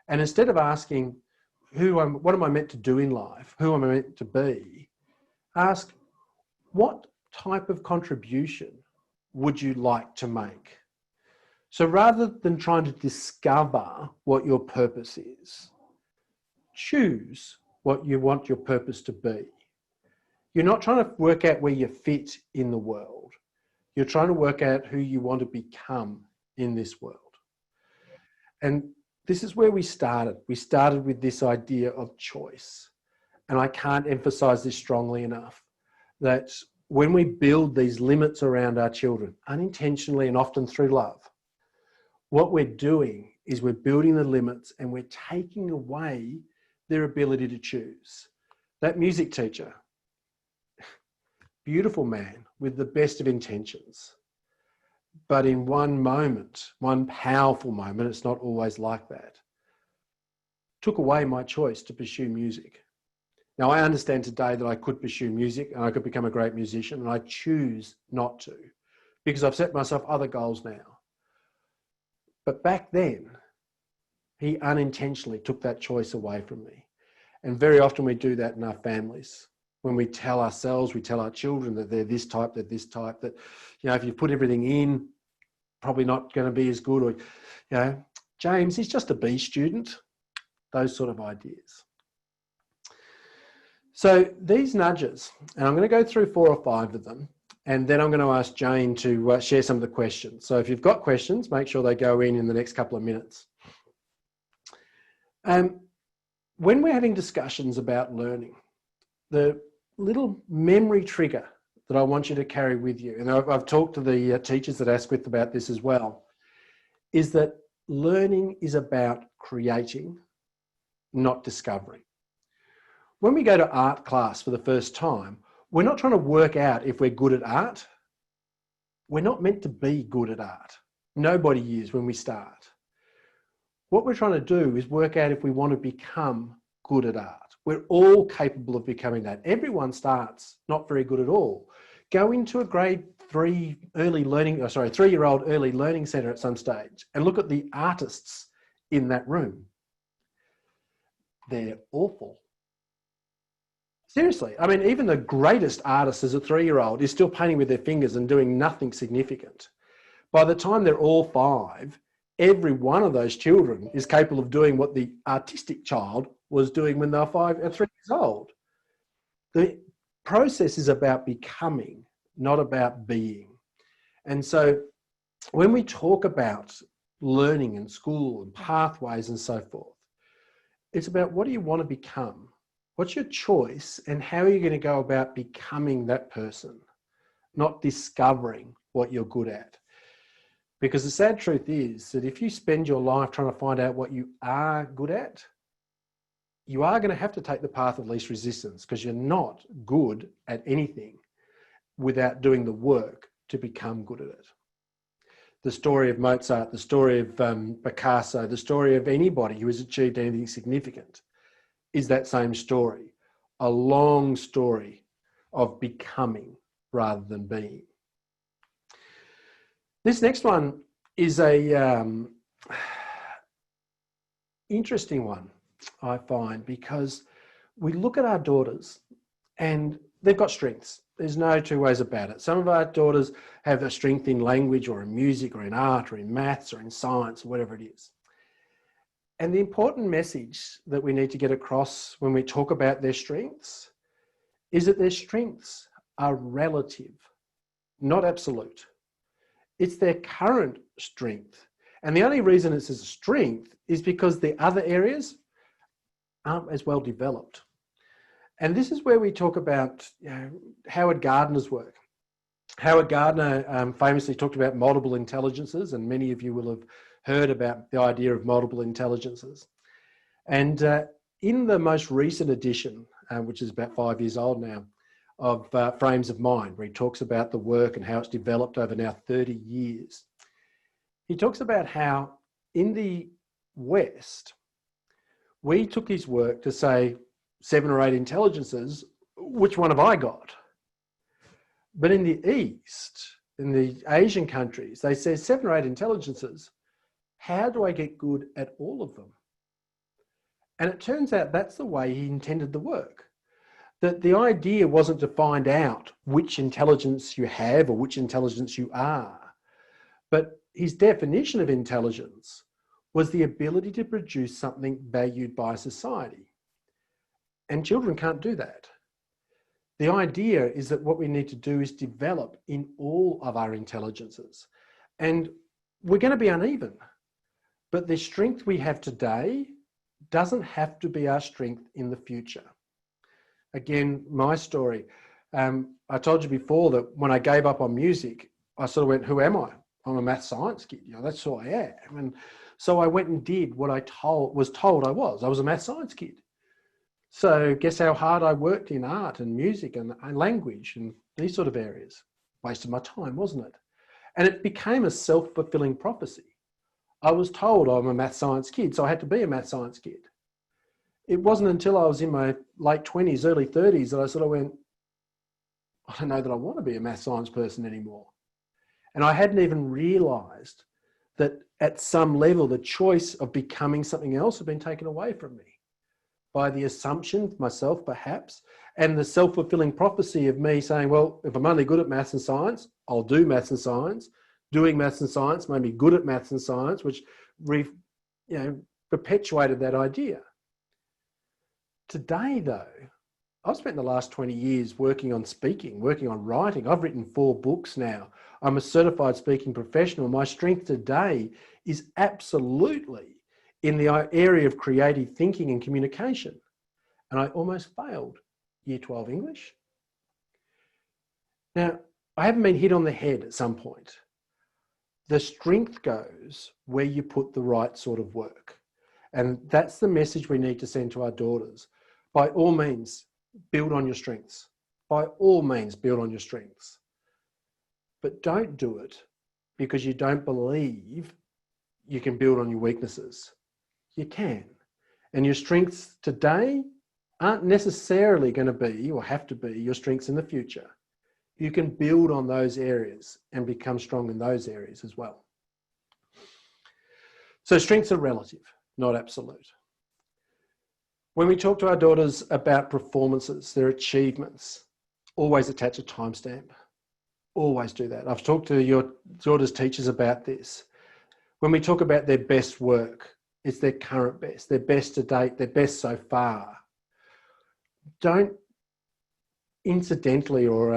And instead of asking, what am I meant to do in life? Who am I meant to be? Ask, what type of contribution would you like to make? So rather than trying to discover what your purpose is, choose what you want your purpose to be. You're not trying to work out where you fit in the world. You're trying to work out who you want to become in this world. And this is where we started. We started with this idea of choice. And I can't emphasize this strongly enough, that when we build these limits around our children, unintentionally and often through love, what we're doing is we're building the limits and we're taking away their ability to choose. That music teacher, beautiful man with the best of intentions, but in one moment, one powerful moment, it's not always like that, took away my choice to pursue music. Now, I understand today that I could pursue music and I could become a great musician, and I choose not to because I've set myself other goals now. But back then, he unintentionally took that choice away from me. And very often we do that in our families. When we tell ourselves, we tell our children that they're this type, that, you know, if you put everything in, probably not going to be as good, or, you know, James, he's just a B student, those sort of ideas. So these nudges, and I'm going to go through 4 or 5 of them, and then I'm going to ask Jane to share some of the questions. So if you've got questions, make sure they go in the next couple of minutes. When we're having discussions about learning, the little memory trigger that I want you to carry with you, and I've talked to the teachers at Asquith about this as well, is that learning is about creating, not discovering. When we go to art class for the first time, we're not trying to work out if we're good at art. We're not meant to be good at art. Nobody is when we start. What we're trying to do is work out if we want to become good at art. We're all capable of becoming that. Everyone starts not very good at all. Go into a grade 3 3-year-old early learning centre at some stage and look at the artists in that room. They're awful. Seriously, I mean, even the greatest artist as a 3-year-old is still painting with their fingers and doing nothing significant. By the time they're all 5, every one of those children is capable of doing what the artistic child was doing when they were 3 years old. The process is about becoming, not about being. And so when we talk about learning in school and pathways and so forth, it's about what do you want to become? What's your choice, and how are you going to go about becoming that person, not discovering what you're good at? Because the sad truth is that if you spend your life trying to find out what you are good at, you are going to have to take the path of least resistance, because you're not good at anything without doing the work to become good at it. The story of Mozart, the story of Picasso, the story of anybody who has achieved anything significant is that same story, a long story of becoming rather than being. This next one is a interesting one, I find, because we look at our daughters and they've got strengths. There's no two ways about it. Some of our daughters have a strength in language or in music or in art or in maths or in science or whatever it is. And the important message that we need to get across when we talk about their strengths is that their strengths are relative, not absolute. It's their current strength. And the only reason it's a strength is because the other areas aren't as well developed. And this is where we talk about Howard Gardner's work. Howard Gardner famously talked about multiple intelligences, and many of you will have heard about the idea of multiple intelligences. And in the most recent edition, which is about 5 years old now, of Frames of Mind, where he talks about the work and how it's developed over now 30 years, he talks about how in the West, we took his work to say 7 or 8 intelligences, which one have I got? But in the East, in the Asian countries, they say 7 or 8 intelligences. How do I get good at all of them? And it turns out that's the way he intended the work. That the idea wasn't to find out which intelligence you have or which intelligence you are, but his definition of intelligence was the ability to produce something valued by society. And children can't do that. The idea is that what we need to do is develop in all of our intelligences. And we're going to be uneven, but the strength we have today doesn't have to be our strength in the future. Again, my story. I told you before that when I gave up on music, I sort of went, who am I? I'm a math science kid. That's who I am. And so I went and did what I was told I was. I was a math science kid. So guess how hard I worked in art and music and language and these sort of areas. Wasted my time, wasn't it? And it became a self-fulfilling prophecy. I was told I'm a math science kid, so I had to be a math science kid. It wasn't until I was in my late 20s, early 30s that I sort of went, I don't know that I want to be a math science person anymore. And I hadn't even realised that at some level, the choice of becoming something else had been taken away from me by the assumption, myself perhaps, and the self-fulfilling prophecy of me saying, well, if I'm only good at maths and science, I'll do maths and science. Doing maths and science made me good at maths and science, which perpetuated that idea. Today, though, I've spent the last 20 years working on speaking, working on writing. I've written 4 books now. I'm a certified speaking professional. My strength today is absolutely in the area of creative thinking and communication. And I almost failed Year 12 English. Now, I haven't been hit on the head at some point. The strength goes where you put the right sort of work. And that's the message we need to send to our daughters. By all means, build on your strengths. By all means, build on your strengths. But don't do it because you don't believe you can build on your weaknesses. You can. And your strengths today aren't necessarily going to be or have to be your strengths in the future. You can build on those areas and become strong in those areas as well. So strengths are relative, not absolute. When we talk to our daughters about performances, their achievements, always attach a timestamp. Always do that. I've talked to your daughter's teachers about this. When we talk about their best work, it's their current best, their best to date, their best so far. Don't incidentally or,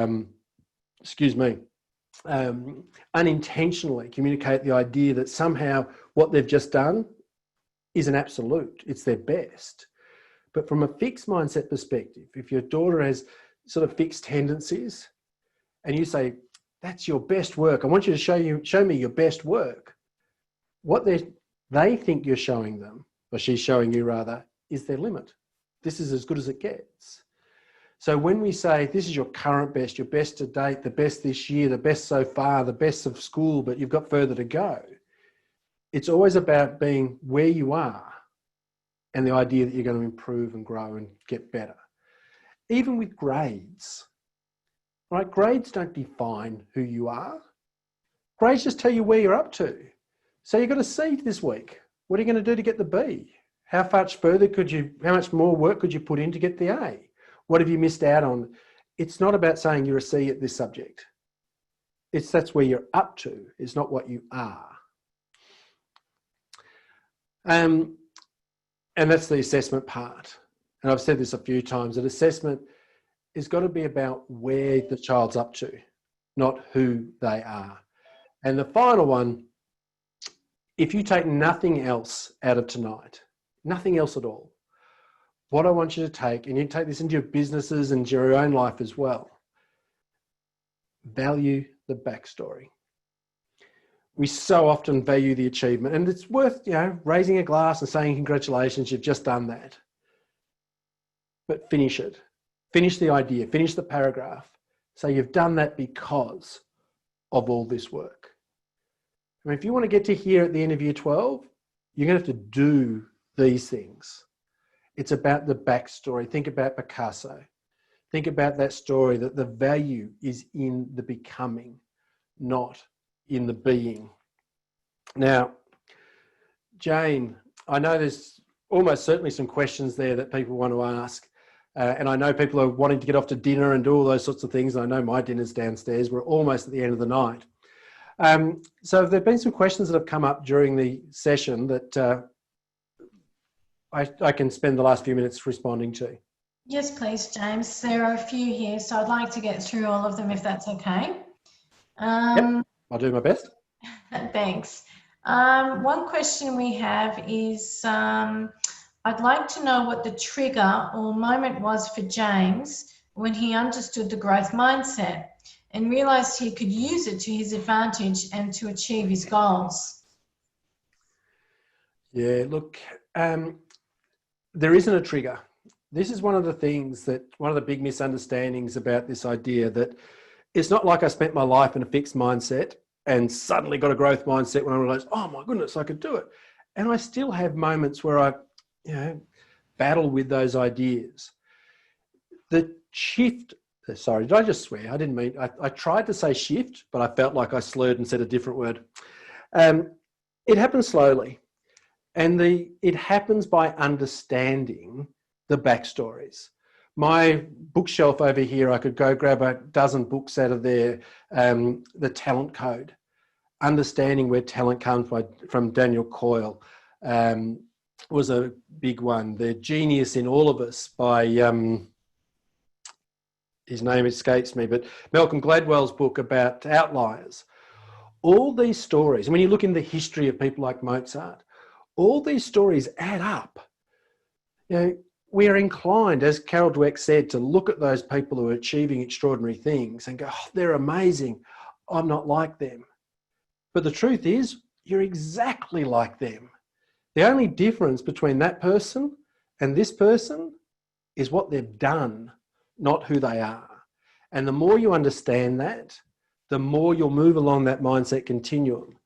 unintentionally communicate the idea that somehow what they've just done is an absolute. It's their best. But from a fixed mindset perspective, if your daughter has sort of fixed tendencies and you say, that's your best work, I want you to show me your best work. What they think you're showing them, or she's showing you rather, is their limit. This is as good as it gets. So when we say this is your current best, your best to date, the best this year, the best so far, the best of school, but you've got further to go, it's always about being where you are and the idea that you're going to improve and grow and get better. Even with grades, right? Grades don't define who you are. Grades just tell you where you're up to. So you've got a C this week. What are you going to do to get the B? How much more work could you put in to get the A? What have you missed out on? it's not about saying you're a C at this subject. That's where you're up to. It's not what you are. And that's the assessment part. And I've said this a few times, that assessment has got to be about where the child's up to, not who they are. And the final one, if you take nothing else out of tonight, nothing else at all, what I want you to take, and you take this into your businesses and your own life as well, value the backstory. We so often value the achievement, and it's worth, raising a glass and saying congratulations, you've just done that. But finish it. Finish the idea, finish the paragraph. So you've done that because of all this work. I mean, if you want to get to here at the end of year 12, you're going to have to do these things. It's about the backstory. Think about Picasso. Think about that story, that the value is in the becoming, not in the being. Now, Jane, I know there's almost certainly some questions there that people want to ask. And I know people are wanting to get off to dinner and do all those sorts of things. I know my dinner's downstairs. We're almost at the end of the night. So there have been some questions that have come up during the session that I can spend the last few minutes responding to. Yes, please, James. There are a few here, so I'd like to get through all of them if that's okay. Yep, I'll do my best. Thanks. One question we have is, I'd like to know what the trigger or moment was for James when he understood the growth mindset and realised he could use it to his advantage and to achieve his goals. Yeah, look, there isn't a trigger. This is one of the things that, one of the big misunderstandings about this idea, that it's not like I spent my life in a fixed mindset and suddenly got a growth mindset when I realised, oh my goodness, I could do it. And I still have moments where I, battle with those ideas. The shift, sorry, did I just swear? I didn't mean, I tried to say shift, but I felt like I slurred and said a different word. It happens slowly. And it happens by understanding the backstories. My bookshelf over here, I could go grab a dozen books out of there, the talent code, understanding where talent comes from Daniel Coyle was a big one. The Genius in All of Us by, his name escapes me, but Malcolm Gladwell's book about outliers. All these stories, and when you look in the history of people like Mozart, all these stories add up. We are inclined, as Carol Dweck said, to look at those people who are achieving extraordinary things and go, oh, they're amazing. I'm not like them. But the truth is, you're exactly like them. The only difference between that person and this person is what they've done, not who they are. And the more you understand that, the more you'll move along that mindset continuum.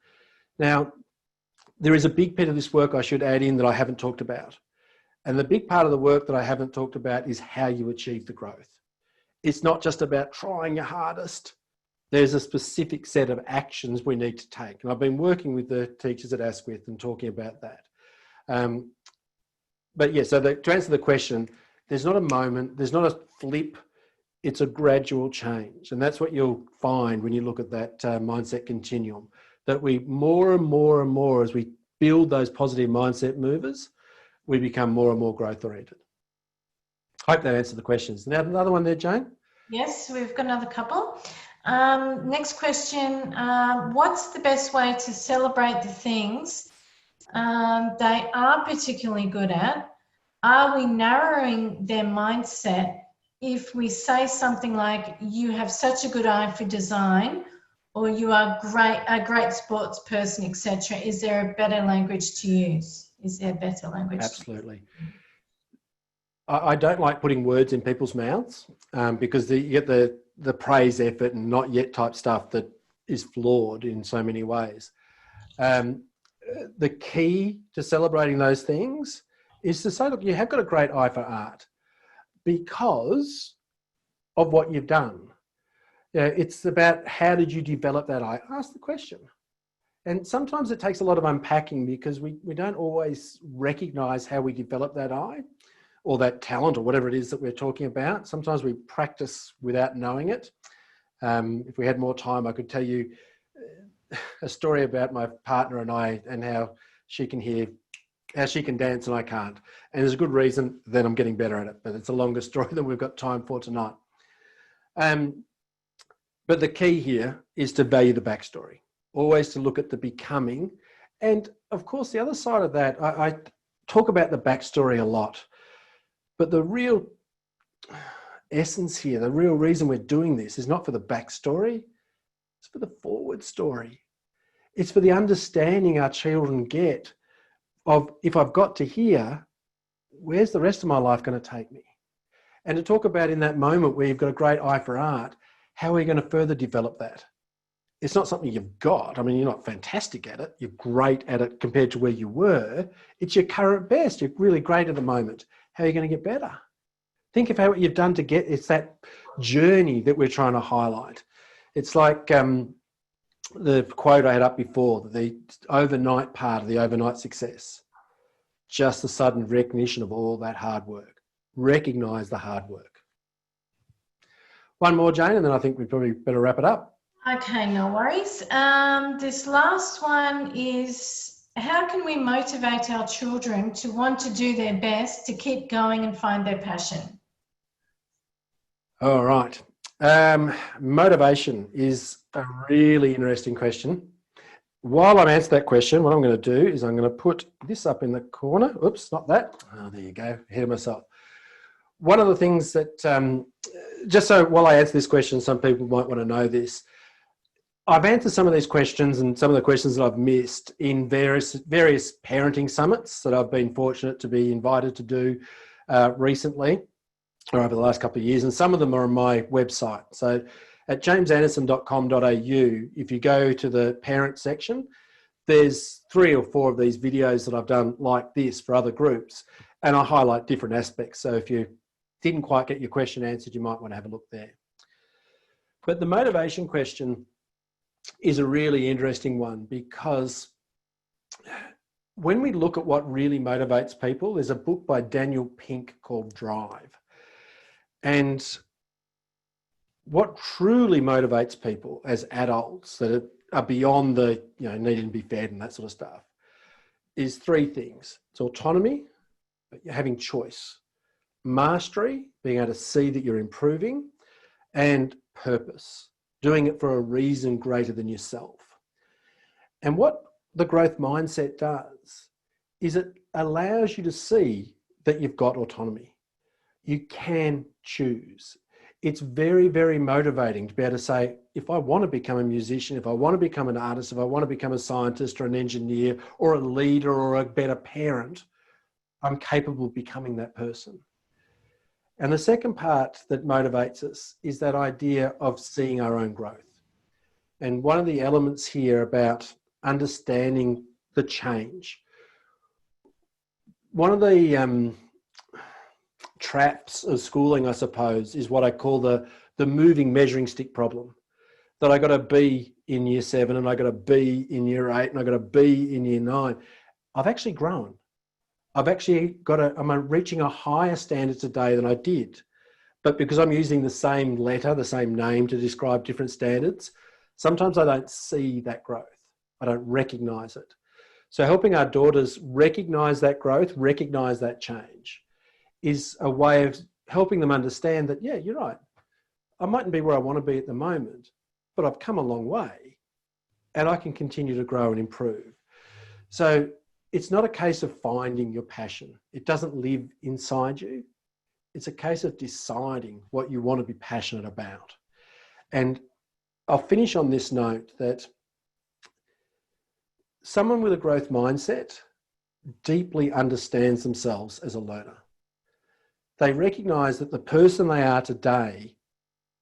Now, there is a big bit of this work I should add in that I haven't talked about. And the big part of the work that I haven't talked about is how you achieve the growth. It's not just about trying your hardest. There's a specific set of actions we need to take. And I've been working with the teachers at Asquith and talking about that. But yeah, so to answer the question, there's not a moment, there's not a flip, it's a gradual change. And that's what you'll find when you look at that mindset continuum, that we more and more and more, as we build those positive mindset movers, we become more and more growth oriented. Hope that answered the questions. Now, another one there, Jane? Yes, we've got another couple. Next question, what's the best way to celebrate the things they are particularly good at? Are we narrowing their mindset if we say something like, you have such a good eye for design, or you are a great sports person, etc.? Is there a better language to use? Is there a better language? Absolutely. I don't like putting words in people's mouths because you get the praise, effort, and not yet type stuff that is flawed in so many ways. The key to celebrating those things is to say, look, you have got a great eye for art because of what you've done. It's about how did you develop that eye? Ask the question. And sometimes it takes a lot of unpacking because we don't always recognise how we develop that eye or that talent or whatever it is that we're talking about. Sometimes we practice without knowing it. If we had more time, I could tell you a story about my partner and I, and how she can dance and I can't. And there's a good reason that I'm getting better at it, but it's a longer story than we've got time for tonight. But the key here is to value the backstory, always to look at the becoming. And of course, the other side of that, I talk about the backstory a lot, but the real essence here, the real reason we're doing this is not for the backstory, it's for the forward story. It's for the understanding our children get of, if I've got to here, where's the rest of my life going to take me? And to talk about in that moment where you've got a great eye for art, how are you going to further develop that? It's not something you've got. I mean, you're not fantastic at it. You're great at it compared to where you were. It's your current best. You're really great at the moment. How are you going to get better? Think of what you've done to get, it's that journey that we're trying to highlight. It's like the quote I had up before, the overnight part of the overnight success. Just the sudden recognition of all that hard work. Recognize the hard work. One more, Jane, and then I think we probably better wrap it up. Okay, no worries. This last one is, how can we motivate our children to want to do their best, to keep going and find their passion? All right. Motivation is a really interesting question. While I'm answering that question, what I'm going to do is I'm going to put this up in the corner. Oops, not that. Oh, there you go. Ahead of myself. One of the things that, just so while I answer this question, some people might want to know this. I've answered some of these questions and some of the questions that I've missed in various parenting summits that I've been fortunate to be invited to do recently, or over the last couple of years, and some of them are on my website. So at jamesanderson.com.au, if you go to the parent section, there's 3 or 4 of these videos that I've done like this for other groups, and I highlight different aspects. So if you didn't quite get your question answered, you might want to have a look there. But the motivation question is a really interesting one, because when we look at what really motivates people, there's a book by Daniel Pink called Drive. And what truly motivates people as adults that are beyond the, needing to be fed and that sort of stuff is 3 things. It's autonomy, having choice, mastery, being able to see that you're improving, and purpose, doing it for a reason greater than yourself. And what the growth mindset does is it allows you to see that you've got autonomy. You can choose. It's very, very motivating to be able to say, if I want to become a musician, if I want to become an artist, if I want to become a scientist or an engineer or a leader or a better parent, I'm capable of becoming that person. And the second part that motivates us is that idea of seeing our own growth. And one of the elements here about understanding the change. One of the traps of schooling, I suppose, is what I call the moving measuring stick problem. That I got a B in year 7 and I got a B in year 8 and I got a B in year 9. I've actually grown. I'm reaching a higher standard today than I did. But because I'm using the same letter, the same name to describe different standards, sometimes I don't see that growth. I don't recognize it. So helping our daughters recognize that growth, recognize that change, is a way of helping them understand that, yeah, you're right. I mightn't be where I want to be at the moment, but I've come a long way and I can continue to grow and improve. So it's not a case of finding your passion. It doesn't live inside you. It's a case of deciding what you want to be passionate about. And I'll finish on this note that someone with a growth mindset deeply understands themselves as a learner. They recognize that the person they are today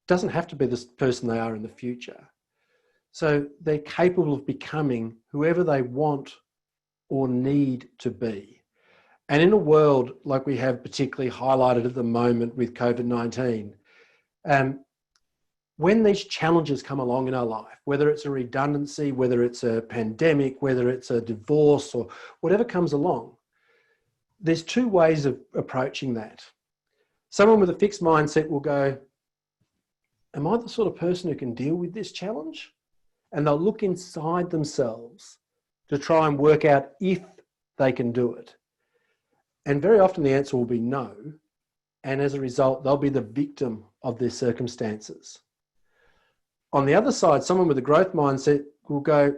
doesn't have to be the person they are in the future. So they're capable of becoming whoever they want or need to be. And in a world like we have particularly highlighted at the moment with COVID-19, when these challenges come along in our life, whether it's a redundancy, whether it's a pandemic, whether it's a divorce or whatever comes along, there's two ways of approaching that. Someone with a fixed mindset will go, am I the sort of person who can deal with this challenge? And they'll look inside themselves to try and work out if they can do it. And very often the answer will be no. And as a result, they'll be the victim of their circumstances. On the other side, someone with a growth mindset will go,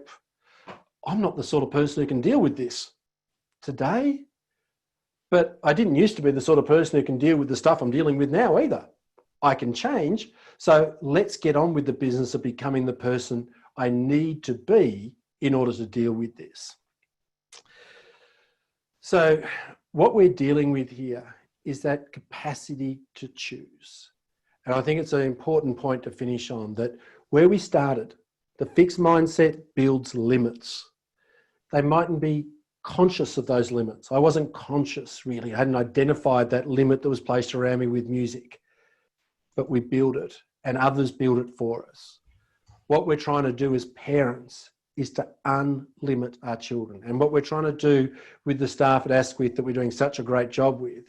I'm not the sort of person who can deal with this today, but I didn't used to be the sort of person who can deal with the stuff I'm dealing with now either. I can change. So let's get on with the business of becoming the person I need to be in order to deal with this. So what we're dealing with here is that capacity to choose. And I think it's an important point to finish on, that where we started, the fixed mindset builds limits. They mightn't be conscious of those limits. I wasn't conscious really. I hadn't identified that limit that was placed around me with music, but we build it and others build it for us. What we're trying to do as parents is to unlimit our children. And what we're trying to do with the staff at Asquith that we're doing such a great job with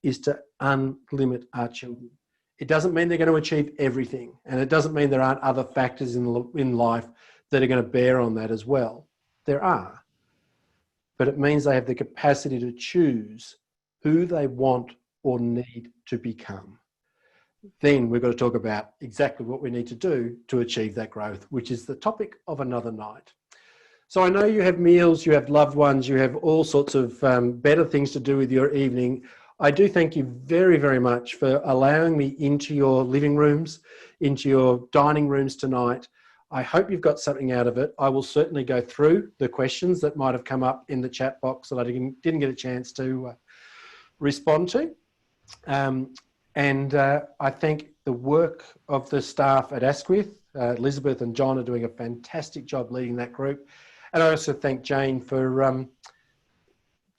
is to unlimit our children. It doesn't mean they're going to achieve everything. And it doesn't mean there aren't other factors in life that are going to bear on that as well. There are. But it means they have the capacity to choose who they want or need to become. Then we've got to talk about exactly what we need to do to achieve that growth, which is the topic of another night. So I know you have meals, you have loved ones, you have all sorts of better things to do with your evening. I do thank you very, very much for allowing me into your living rooms, into your dining rooms tonight. I hope you've got something out of it. I will certainly go through the questions that might have come up in the chat box that I didn't get a chance to respond to. I think the work of the staff at Asquith, Elizabeth and John, are doing a fantastic job leading that group. And I also thank Jane for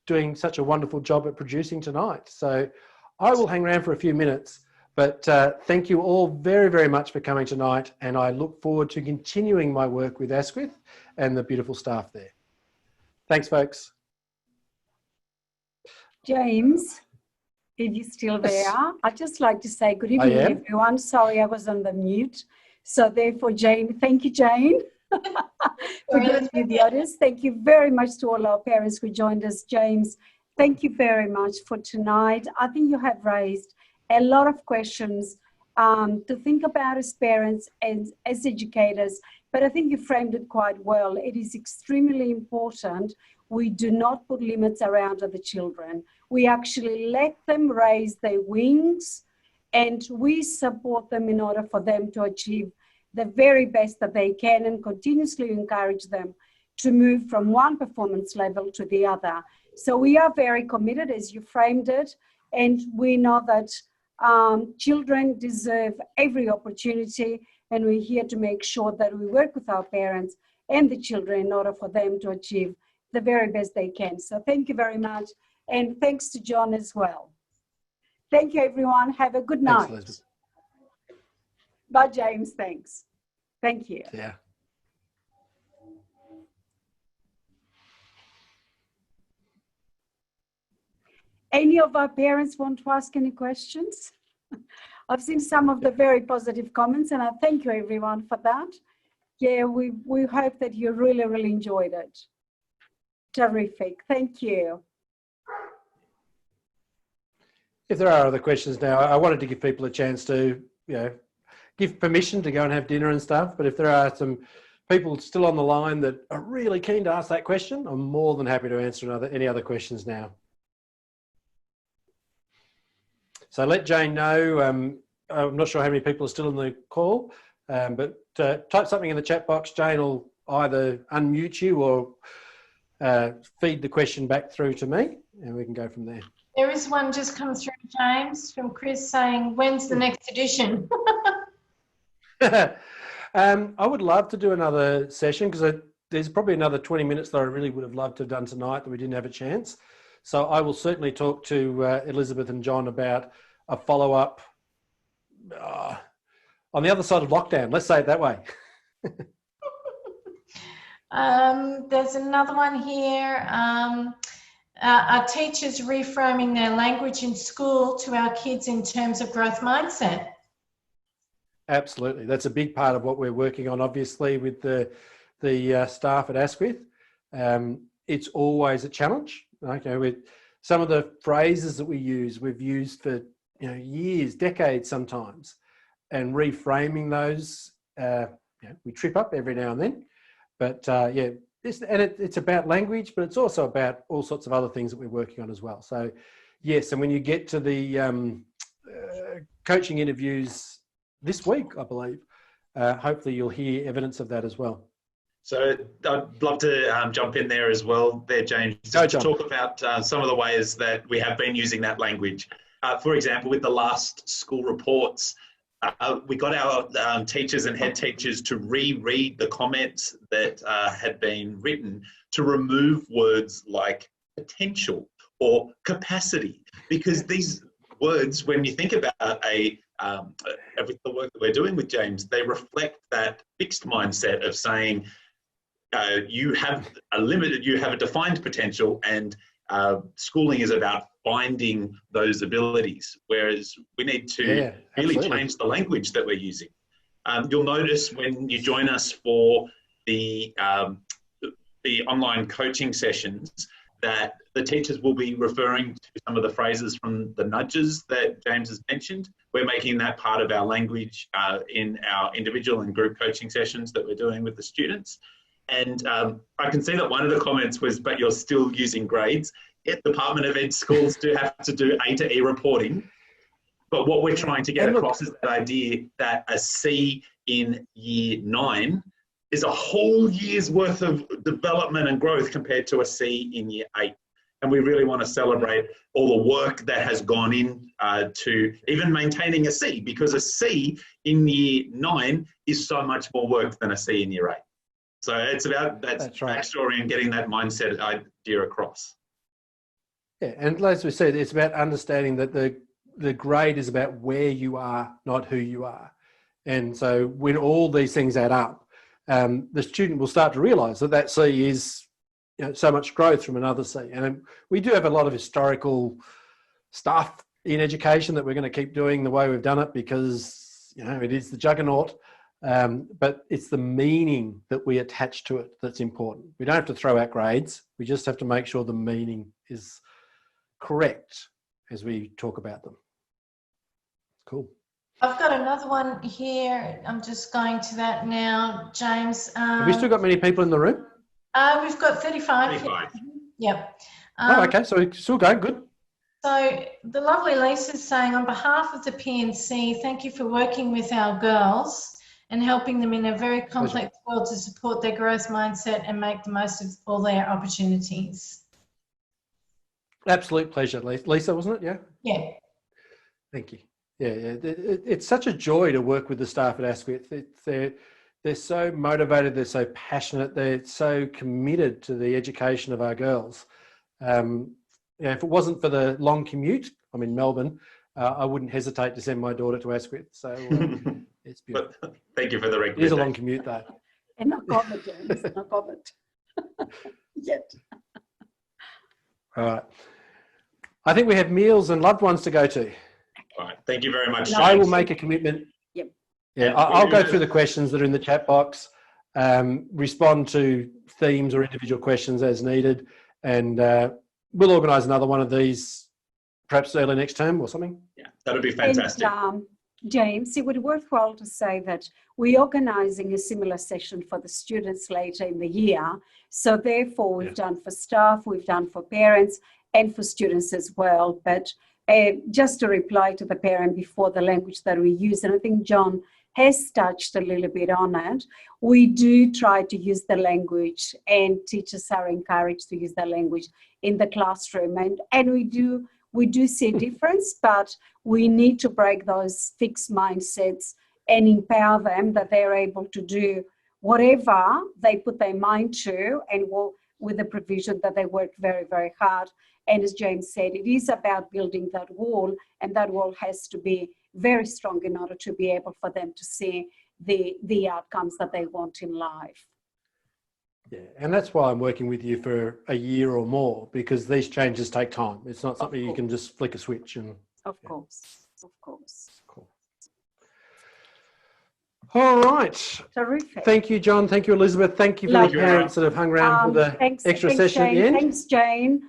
doing such a wonderful job at producing tonight. So I will hang around for a few minutes, but thank you all very, very much for coming tonight. And I look forward to continuing my work with Asquith and the beautiful staff there. Thanks, folks. James, if you're still there, I'd just like to say good evening, everyone. Sorry, I was on the mute. So therefore, Jane, thank you, Jane, for giving me the others. Thank you very much to all our parents who joined us. James, thank you very much for tonight. I think you have raised a lot of questions to think about as parents and as educators, but I think you framed it quite well. It is extremely important we do not put limits around other children. We actually let them raise their wings and we support them in order for them to achieve the very best that they can and continuously encourage them to move from one performance level to the other. So we are very committed, as you framed it, and we know that children deserve every opportunity, and we're here to make sure that we work with our parents and the children in order for them to achieve the very best they can. So thank you very much. And thanks to John as well. Thank you, everyone. Have a good night. Thanks, Elizabeth. Bye, James. Thanks. Thank you. Yeah. Any of our parents want to ask any questions? I've seen some of the very positive comments, and I thank you, everyone, for that. Yeah, we hope that you really, really enjoyed it. Terrific. Thank you. If there are other questions now, I wanted to give people a chance to, give permission to go and have dinner and stuff. But if there are some people still on the line that are really keen to ask that question, I'm more than happy to answer any other questions now. So let Jane know. I'm not sure how many people are still in the call, but type something in the chat box. Jane will either unmute you or feed the question back through to me, and we can go from there. There is one just come through, James, from Chris saying, when's the next edition? I would love to do another session because there's probably another 20 minutes that I really would have loved to have done tonight that we didn't have a chance. So I will certainly talk to Elizabeth and John about a follow-up on the other side of lockdown. Let's say it that way. There's another one here. Are teachers reframing their language in school to our kids in terms of growth mindset? Absolutely. That's a big part of what we're working on, obviously, with the staff at Asquith. It's always a challenge. Okay, with some of the phrases that we've used for years, decades sometimes, and reframing those. We trip up every now and then, but it's about language, but it's also about all sorts of other things that we're working on as well. So, yes, and when you get to the coaching interviews this week, I believe, hopefully you'll hear evidence of that as well. So I'd love to jump in there as well there, James, just to talk about some of the ways that we have been using that language. For example, with the last school reports, we got our teachers and head teachers to reread the comments that had been written to remove words like potential or capacity, because these words, when you think about the work that we're doing with James, they reflect that fixed mindset of saying, you have a defined potential, and schooling is about finding those abilities, whereas we need to really change the language that we're using. You'll notice when you join us for the online coaching sessions that the teachers will be referring to some of the phrases from the nudges that James has mentioned. We're making that part of our language in our individual and group coaching sessions that we're doing with the students. And I can see that one of the comments was, but you're still using grades. Yet Department of Ed schools do have to do A to E reporting. But what we're trying to get across is that idea that a C in year 9 is a whole year's worth of development and growth compared to a C in year 8. And we really want to celebrate all the work that has gone in to even maintaining a C, because a C in year 9 is so much more work than a C in year 8. So it's about that backstory and getting that mindset idea across. Yeah, and as we said, it's about understanding that the grade is about where you are, not who you are. And so when all these things add up, the student will start to realise that C is so much growth from another C. And we do have a lot of historical stuff in education that we're going to keep doing the way we've done it, because it is the juggernaut. But it's the meaning that we attach to it that's important. We don't have to throw out grades. We just have to make sure the meaning is correct as we talk about them. Cool. I've got another one here. I'm just going to that now, James. Have we still got many people in the room? We've got 35. Yep. Okay, so we're still going, good. So the lovely Lisa's saying, on behalf of the PNC, thank you for working with our girls and helping them in a very complex world to support their growth mindset and make the most of all their opportunities. Absolute pleasure, Lisa, wasn't it? Yeah? Yeah. Thank you. Yeah. It's such a joy to work with the staff at Asquith. They're so motivated, they're so passionate, they're so committed to the education of our girls. If it wasn't for the long commute, I'm in Melbourne, I wouldn't hesitate to send my daughter to Asquith. So it's beautiful. But thank you for the recommendation. It is a long commute though. And not covered, James, not covered yet. All right. I think we have meals and loved ones to go to. All right. Thank you very much. I will make a commitment. Yep. Yeah, I'll go through the questions that are in the chat box, respond to themes or individual questions as needed, and we'll organise another one of these perhaps early next term or something. Yeah, that'd be fantastic. And, James, it would be worthwhile to say that we're organising a similar session for the students later in the year. So therefore, we've done for staff, we've done for parents and for students as well. But just to reply to the parent before, the language that we use, and I think John has touched a little bit on it, we do try to use the language, and teachers are encouraged to use the language in the classroom. And we do see a difference, but we need to break those fixed mindsets and empower them that they're able to do whatever they put their mind to, and with the provision that they work very, very hard. And as James said, it is about building that wall, and that wall has to be very strong in order to be able for them to see the outcomes that they want in life. Yeah, and that's why I'm working with you for a year or more, because these changes take time. It's not something you can just flick a switch and. Of course. Cool. All right. Terrific. Thank you, John. Thank you, Elizabeth. Thank you for Lovely. the parents that have hung around for the extra session Jane. at the end. Thanks, Jane.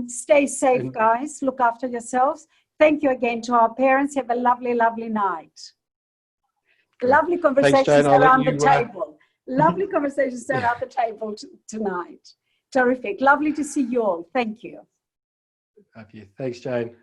Stay safe, guys. Look after yourselves. Thank you again to our parents. Have a lovely, lovely night. Lovely conversations around the table. Lovely conversations around the table tonight. Terrific. Lovely to see you all. Thank you. Love you. Thanks, Jane.